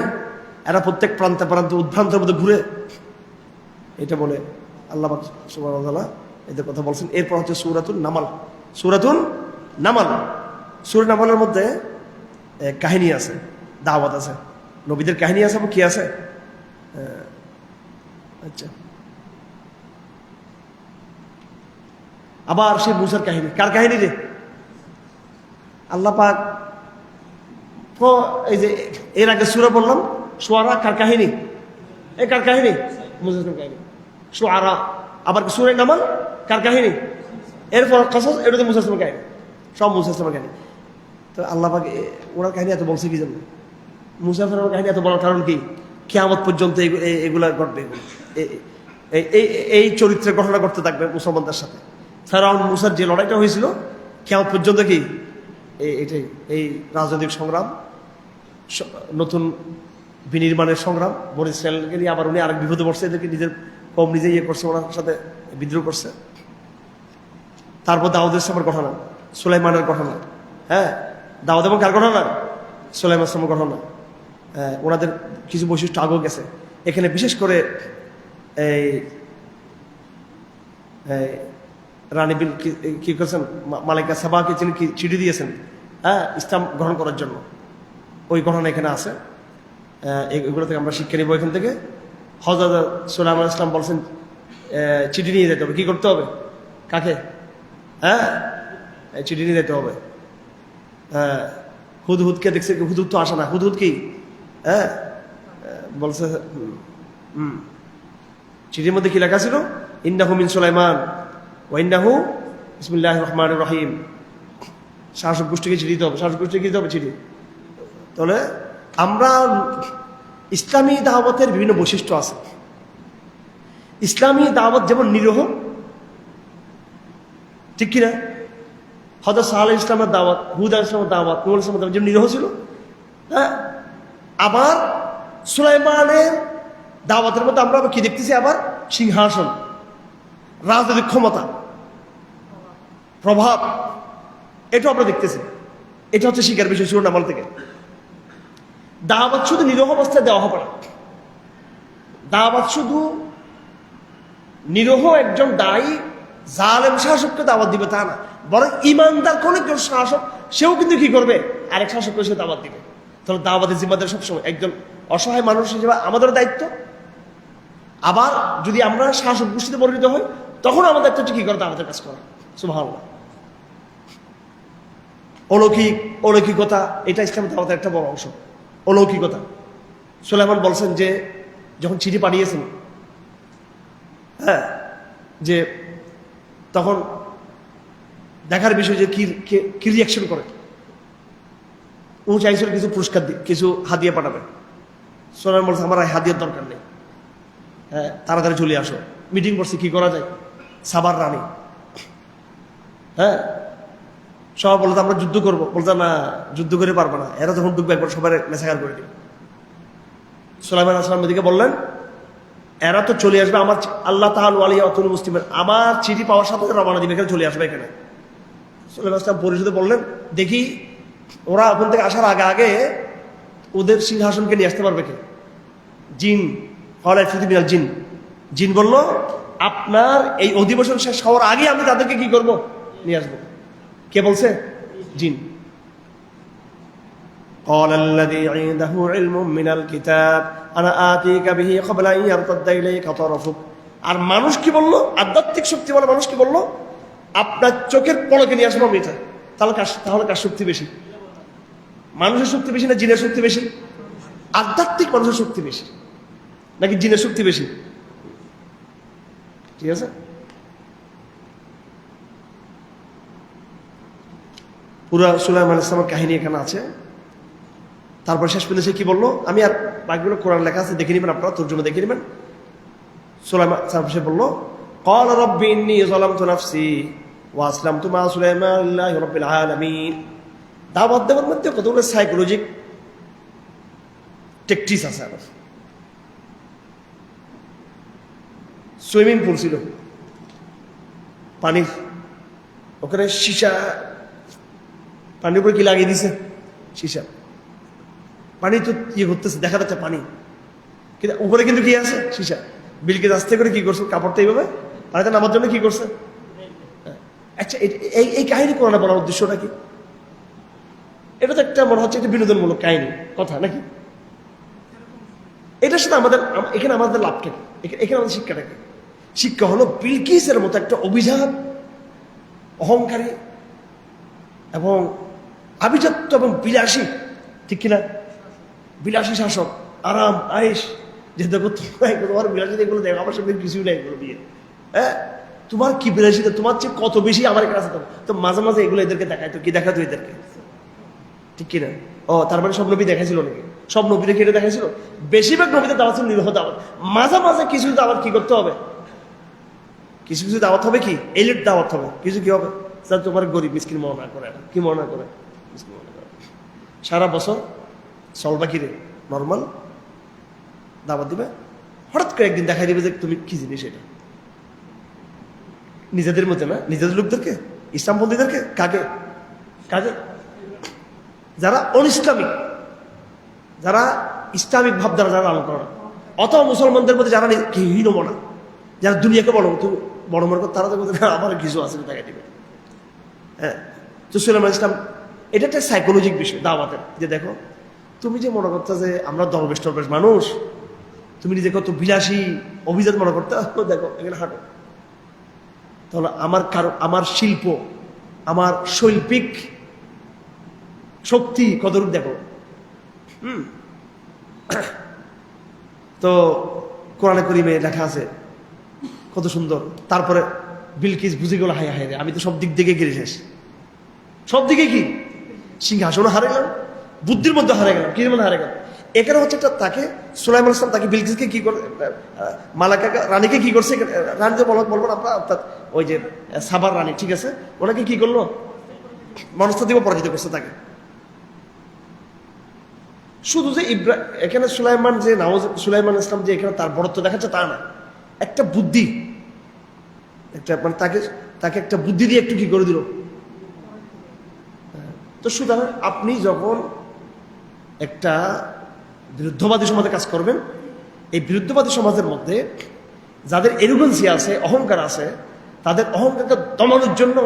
এরা প্রত্যেক প্রান্তে প্রান্তে উদ্ভ্রান্তের মধ্যে ঘুরে? এটা বলে আল্লাহ সুবহানাহু ওয়া তাআলা এদের কথা বলছেন। এরপর হচ্ছে সূরাতুন নামাল। সূরাতুন নামাল, সূরা নামালের মধ্যে কাহিনী আছে, দাওয়াত আছে, নবীদের কাহিনী আছে। কি আছে? আচ্ছা, আবার সে মূসার কাহিনী। কার কাহিনী রে? আল্লাহ পাক এই যে এর আগে সূরা বললাম শুআরা, কার কাহিনী? কার কাহিনী? মুসার কাহিনী। শুআরা। আবার সূরা নামাল কার কাহিনী? এরপর কসস, এটা তো মুসার কাহিনী, সব মুসার কাহিনী। তো আল্লাহ পাক ওনার কাহিনী এত বলছে কি জন্য? মুসা ফেরাউনের কাহিনী এত বলার কারণ কি? কিয়ামত পর্যন্ত এগুলা ঘটবে। এই চরিত্রের ঘটনা ঘটতে থাকবে মুসলমানদের সাথে। ফেরাউন মুসার যে লড়াইটা হয়েছিল, কিয়ামত পর্যন্ত কি এটাই, এই রাজনৈতিক সংগ্রাম, নতুন বিনির্মাণের সংগ্রাম। বনি ইসরাঈলকে নিয়ে আবার উনি আরেক বিপদে পড়ছে। এদেরকে নিজের কম নিজে ইয়ে করছে, ওনার সাথে বিদ্রোহ করছে। তারপর দাউদের ইসলামের ঘটনা, সুলাইমানের ঘটনা। হ্যাঁ, দাউদ এবং কার ঘটনা? সুলাইমান ইসলামের ঘটনা। ওনাদের কিছু বৈশিষ্ট্য আগেও গেছে এখানে। বিশেষ করে এই রানী বিল কি করছেন, মালিকা সাবাকে তিনি কি চিঠি দিয়েছেন, হ্যাঁ, ইসলাম গ্রহণ করার জন্য। ওই ঘটনা এখানে আছে। এগুলো থেকে আমরা শিক্ষা নিব এখান থেকে। হযরত সুলাইমান ইসলাম বলছেন চিঠি নিয়ে যেতে হবে। কি করতে হবে? কাকে? হ্যাঁ, চিঠি নিয়ে যেতে হবে। হ্যাঁ, হুদহুদকে দেখছে, হুদহুদ তো আসে না। হুদহুদ কি? হ্যাঁ, বলছে চিঠির মধ্যে কি লেখা ছিল? ইন্নাহু মিন সুলাইমান ওয়া ইন্নাহু বিসমিল্লাহির রহমানির রহিম। শাসক গোষ্ঠীকে চিঠি দিতে হবে। শাসক গোষ্ঠীকে কি দিতে হবে? চিঠি। তাহলে আমরা ইসলামী দাওয়াতের বিভিন্ন বৈশিষ্ট্য আছে। ইসলামী দাওয়াত যেমন নিরহ, ঠিক কিনা? হযরত সালেহ ইসলামের দাওয়াত, হুদ আলাইহিস সালামের দাওয়াত, নূহ আলাইহিস সালামের দাওয়াত যেমন নিরহ ছিল, হ্যাঁ, আবার সুলাইমানের দাওয়াতের মধ্যে আমরা কি দেখতেছি? আবার সিংহাসন, রাজনৈতিক ক্ষমতা, প্রভাব, এটা আমরা দেখতেছি। এটা হচ্ছে শিকার বিষয় সূরা নামাল থেকে। দাওয়াত শুধু নিরহ অবস্থায় দেওয়া হবে না। দাওয়াত শুধু নিরহ একজন দায়ী জালেম শাসককে দাওয়াত দিবে তা না, বরং ইমানদার কোন একজন শাসক সেও কিন্তু কি করবে, আরেক শাসককে সে দাওয়াত দিবে। তাহলে দাওয়াতের জিম্মাদার সবসময় একজন অসহায় মানুষ হিসেবে আমাদের দায়িত্ব। আবার যদি আমরা শাসক গোষ্ঠীতে পরিণত হই তখন আমাদের দায়িত্ব হচ্ছে কি করে, দাওয়াতের কাজ করা। সুবহানাল্লাহ। অলৌকিকতা এটা ইসলামের দাওয়াতের একটা বড় অংশ। অলৌকিকতা, সুলাইমান বলছেন যে যখন চিঠি পাঠিয়েছেন, হ্যাঁ, যে তখন দেখার বিষয় যে কি রিয়াকশন করে। ও চাইছিল কিছু পুরস্কার দিয়ে কিছু হাদিয়া পাঠাবে। সুলাইমান বলছে আমার হাদিয়ার দরকার নেই, হ্যাঁ, তাড়াতাড়ি চলে আসো। মিটিং করছে কি করা যায়, সাবার রানী, হ্যাঁ, সবাই বলতো আমরা যুদ্ধ করবো, বলতো না যুদ্ধ করে পারবো না, এরা যখন ঢুকবে একবার সবাই মেসাকার করে দিবে। সুলাইমান আসলাম দিকে বললেন এরা তো চলে আসবে, আমার আল্লাহ তাআলা ওয়ালিয়া অতুল মুসলিমের আমার চিঠি পাওয়ার সাথে রওনা দিবে, এখানে চলে আসবে এখানে। সুলাইমান আসলাম পরিষদে বললেন দেখি ওরা ওখান থেকে আসার আগে আগে ওদের সিংহাসনকে নিয়ে আসতে পারবে কে। জিন মিনাল জিন, জিন বলল আপনার এই অধিবেশন শেষ হওয়ার আগে আমি তাদেরকে কি করব, নিয়ে আসবো। কে বলছে? জিন। قال الذي عنده علم من الكتاب انا آتيك به قبل ان يرتد اليك طرفك। আর মানুষ কি বললো, আধ্যাত্মিক শক্তি বলে মানুষ কি বললো, আপনার চোখের পলকে নিয়ে আসবো আমি এটা। তাহলে কার শক্তি বেশি, মানুষের শক্তি বেশি না জিনের শক্তি বেশি? আধ্যাত্মিক মানুষের শক্তি বেশি নাকি জিনের শক্তি বেশি? ঠিক আছে, পুরা সুলাইমান ইসলামের কাহিনী এখানে আছে। তারপর শেষ পর্যন্ত সে কি বললো, আমি আর বাকিগুলো কোরআন লেখা আছে দেখে নেবেন, আপনারা তর্জমা দেখে নেবেন। সুলাইমান সে বললো قال رب إني ظلمت نفسي وأسلمت مع سليمان لله رب العالمين। দাওয়াত দেওয়ার মধ্যে কতগুলো সাইকোলজিক টেকটিক্স আছে। আমার সুইমিং পুল ছিল পানির, ওখানে সীসা পানির উপরে কি লাগিয়ে দিছে, সীসা। পানি তো ইয়ে করতেছে, দেখা যাচ্ছে পানি, কিন্তু উপরে কিন্তু কি আছে, সীসা। বিলকিস আস্তে করে কি করছে, কাপড়টা এইভাবে পানিতে নামার জন্য কি করছে। আচ্ছা, এই কাহিনী কোরআনে বলার উদ্দেশ্যটা কি? এটা তো একটা মনে হচ্ছে একটা বিনোদনমূলক কাহিনী কথা নাকি? এটার সাথে এখানে আমাদের লাভটা কি, এখানে আমাদের শিক্ষাটা কি? শিক্ষা হলো বিলকিসের মতো একটা অভিজাত, অহংকারী এবং আভিজাত্য এবং বিলাসী, ঠিক কিনা, বিলাসী শাসক, আরাম আয়েশ, যে দেখো তোমার বিলাসী এগুলো দেখো, আমার সামনে কিছুই নাই এগুলো বিয়ে, হ্যাঁ, তোমার কি বিলাসিতা, তোমার চেয়ে কত বেশি আমার কাছে। তো মাঝে মাঝে এগুলো এদেরকে দেখাইতো, কি দেখাতো এদেরকে, ঠিক কিনা? ও তার মানে সব নবী দেখাইছিল নাকি? সব নবীরে কেটে দেখাইছিল? বেশিরভাগ নবীদের দাওয়াত ছিল নিরহ দাওয়াত। মাঝে মাঝে কিছু দাওয়াত কি করতে হবে, কিছু কিছু দাওয়াত হবে কি এলিট দাওয়াত হবে, কিছু কি হবে স্যার তোমার গরিব মিসকিন মনে করে, কি মনে করে, সারা বছর চলবা কিরে নর্মাল দাওয়াত দিবে, হঠাৎ করে একদিন দেখাই দিবে যে তুমি কি জিনিস এটা। নিজেদের মধ্যে না, নিজেদের লোকদেরকে, ইসলামপন্থীদেরকে, কাকে কাকে, যারা অনইসলামিক, যারা ইসলামিক ভাবধারা যারা লালন করে না, অথবা মুসলমানদের মধ্যে যারা হীনমনা, যারা দুনিয়াকে বড় বড় মনে করে, তারা তো বলতে আমার কিছু আছে দেখাই দিবে। হ্যাঁ, তো সুলাইমান ইসলাম এটা একটা সাইকোলজিক বিষয় দাওয়াতের, যে দেখো তুমি যে মনে করতে যে আমরা দরবেশ টরবেশ মানুষ, তুমি নিজে কত বিলাসী অভিজাত মনে করতে, দেখো এখানে হাঁটো, তাহলে আমার শিল্প, আমার শৈল্পিক শক্তি কতটুকু দেখো। তো কোরআনে কারীমে লেখা আছে কত সুন্দর। তারপরে বিলকিস বুঝে গেল, হায় হায় রে, আমি তো সব দিক থেকে গিয়ে শেষ, সব দিকে কি সিংহাসনও হারে গেলাম, বুদ্ধির মধ্যে হারে গেলাম, কি মানে হারে গেল। এখানে হচ্ছে একটা তাকে সুলাইমান ইসলাম তাকে বিলকিসকে কি করে, মালাকা রানীকে কি করছে, রানী তো বলবো না আমরা, অর্থাৎ ওই যে সাবার রানী, ঠিক আছে, ওনাকে কি করলো, মনস্থ দিব পরাজিত করছে তাকে। শুধু যে এখানে সুলাইমান যে সুলাইমান ইসলাম যে এখানে তার বড়ত্ব দেখাচ্ছে তা না, একটা বুদ্ধি, একটা মানে তাকে একটা বুদ্ধি দিয়ে একটু কি করে দিল। তো সুতরাং আপনি যখন একটা বিরুদ্ধবাদী সমাজে কাজ করবেন, এই বিরুদ্ধবাদী সমাজের মধ্যে যাদের এরোগেন্সি আছে, অহংকার আছে, তাদের অহংকারকে দমানোর জন্য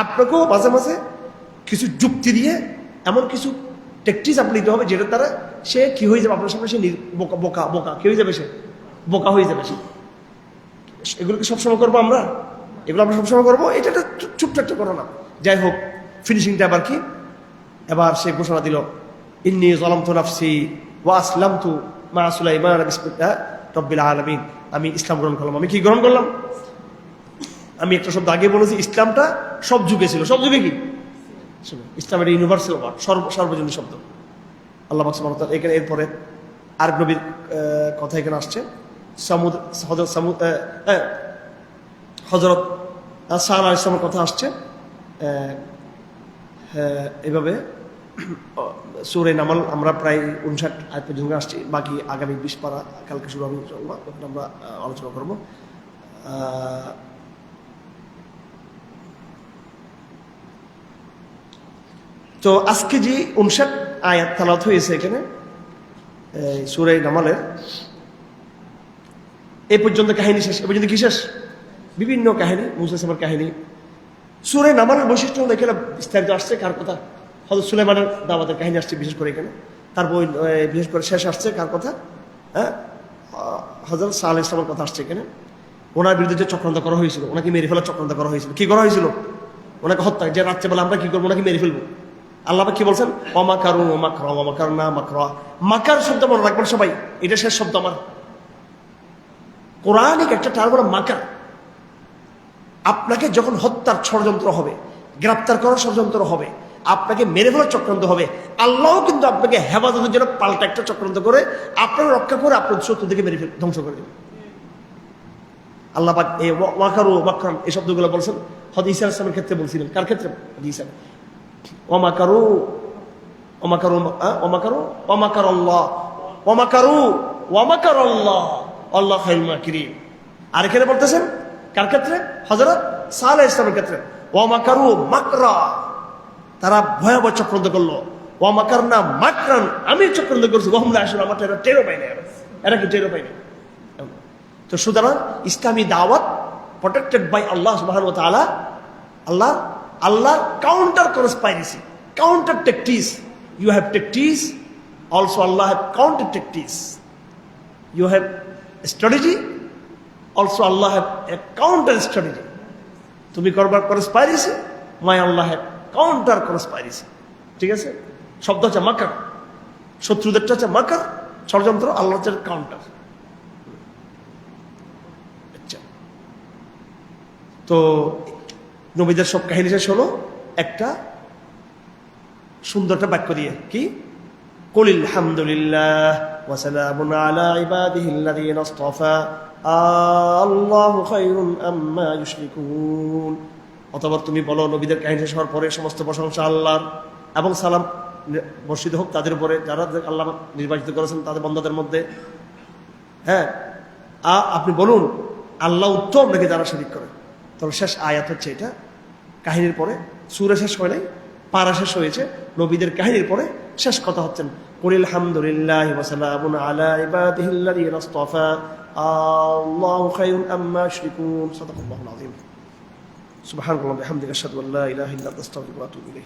আপনাকেও মাঝে মাঝে কিছু যুক্তি দিয়ে এমন কিছু টেকটিস আপনি নিতে হবে যেটা দ্বারা সে কি হয়ে যাবে আপনার সামনে, সে বোকা বোকা বোকা কি হয়ে যাবে, সে বোকা হয়ে যাবে। সে এগুলো কি সবসময় করবো আমরা? এগুলো আমরা সবসময় করবো? এটা একটা ছোট্ট একটা ঘটনা। যাই হোক, ফিনিশিংটা আবার কি, এবার সে ঘোষণা দিল ইন্নী যালামতু নাফসি ওয়া আসলামতু মা সুলাইমান বিসমিল্লাহি রাব্বিল আলামিন। আমি ইসলাম গ্রহণ করলাম। আমি কি গ্রহণ করলাম? আমি একটা শব্দ আগে বলেছি, ইসলামটা সব যুগে ছিল। সব যুগে কি ইসলাম একটা ইউনিভার্সাল ওয়ার্ড, সর্বজনীন শব্দ। আল্লাহ পাক সুবহানাহু ওয়া তাআলা এখানে এরপরে আরেক নবীর কথা এখানে আসছে। হযরত সালেহ আলাইহিস সালামের কথা আসছে এভাবে। সূরা নামল আমরা প্রায় 59 আয়াত পর্যন্ত আসছি, বাকি আগামী 20 পারা কালকে শুরু হবে ইনশাআল্লাহ, তখন আমরা আলোচনা করব। তো আজকে যে 59 আয়াত তেলাওয়াত হয়েছে এখানে সূরা নামলের, এই পর্যন্ত কাহিনী শেষ। এ পর্যন্ত কি শেষ? বিভিন্ন কাহিনী, মুসা আলাইহিস কাহিনী। সূরা নামলের বৈশিষ্ট্য হলো এখানে বিস্তারিত আসছে কার কথা? হযরত সুলাইমানের দাওয়াতের কাহিনী আসছে বিশেষ করে এখানে। তারপর বিশেষ করে শেষ আসছে কার কথা? হযরত সালেহ আলাইহিস সালামের কথা আসছে এখানে। ওনার বিরুদ্ধে যে চক্রান্ত করা হয়েছিল, ওনাকে মেরে ফেলার চক্রান্ত করা হয়েছিল। কি করা হয়েছিল? ওনাকে হত্যা, যে রাত্রেবেলা আমরা কি করবো, ওনাকে মেরে ফেলবো। আল্লাহ কি বলছেন? ওয়ামাকারু ওয়ামাকরা ওয়ামাকারনা মাকরা। মাকার শব্দ মনে রাখবেন সবাই, এটা শেষ শব্দ আমার। কোরআনিক একটা টার্ম হলো মাকার। আপনাকে যখন হত্যার ষড়যন্ত্র হবে, গ্রেপ্তার করার ষড়যন্ত্র হবে, আপনাকে মেরে ফেলার চক্রান্ত হবে, আল্লাহ কিন্তু আপনাকে হেফাজতের জন্য পাল্টা একটা চক্রান্ত করে আপনাকে রক্ষা করে আপনার শত্রুদেরকে মেরে ফেলে ধ্বংস করে দেবে। আল্লাহ পাক এই ওয়াকারু ওয়াকরাম এই শব্দগুলো বলছেন হযরত ঈসা আলাইহিস সালামের ক্ষেত্রে বলছিলেন। কার ক্ষেত্রে? ঈসা। ওয়ামাকারু ওয়ামাকারু ওয়ামাকারু ওয়ামাকারাল্লাহ ওয়ামাকারু ওয়ামাকারাল্লাহ আল্লাহ খায়রুল মাকিরিন। আর এখানে বলতেছেন কার ক্ষেত্রে? হযরত সালেহ আলাইহিস সালামের ক্ষেত্রে। ওয়ামাকারু মাকরা, তারা ভয়াবহ চক্রান্ত করলো। ওয়ামাকারনা মাকরান, আমি চক্রান্ত করছি। ওয়াহুম লা ইয়াশউরুন, আমার এরা টেরও পায় না। এরা কি টেরও পায় না? তো সুতরাং ইসলামী দাওয়াত প্রোটেক্টেড বাই আল্লাহ সুবহানাহু ওয়া তাআলা। আল্লাহ counter conspiracy, counter tactics. You have tactics, also আল্লাহ have counter tactics. You have strategy, also আল্লাহ হ্যাভ এ কাউন্টার স্ট্র্যাটেজি। তুমি করবার কনস্পাইরেসি, মাই আল্লাহ হ্যাভ কাউন্টার কনস্পাইরেসি। ঠিক আছে? শব্দ হচ্ছে মাকার, শত্রুদেরটা হচ্ছে মাকার, ষড়যন্ত্র, আল্লাহ হচ্ছে কাউন্টার। তো নবীদের সব কাহিনী শেষ হলো একটা সুন্দর একটা বাক্য দিয়ে। কি? কুলিল হামদুলিল্লাহ ওয়া সালামুন আলা ইবাদিহিল্লাযীনা ইসতাফা আল্লাহু খায়রুন আম্মা ইউশরিকুন। অথবা তুমি বলো নবীদের কাহিনী শেষ হওয়ার পরে সমস্ত প্রশংসা আল্লাহর, এবং সালাম বর্ষিত হোক তাদের উপরে যারা আল্লাহ নির্বাচিত করেছেন তাদের বান্দাদের মধ্যে। হ্যাঁ, আপনি বলুন আল্লাহ উত্তম নাকি যারা শিরক করে। তবে শেষ আয়াত হচ্ছে এটা। কাহিনীর পরে সূরা শেষ হয় নাই, পারা শেষ হয়েছে। নবীদের কাহিনীর পরে শেষ কথা হচ্ছেন কুলিল হামদুলিল্লাহি ওয়া সালামুন আলা ইবাদিহিল্লাযীনা ইসতাফা আল্লাহু খায়রুন আম্মা ইউশরিকুন। সাদাকাল্লাহুল আযীম। সুবহানাল্লাহি ওয়া বিহামদিহি আশহাদু আল্লা ইলাহা ইল্লা আনতা আস্তাগফিরুকা ওয়া আতুবু ইলাইহ।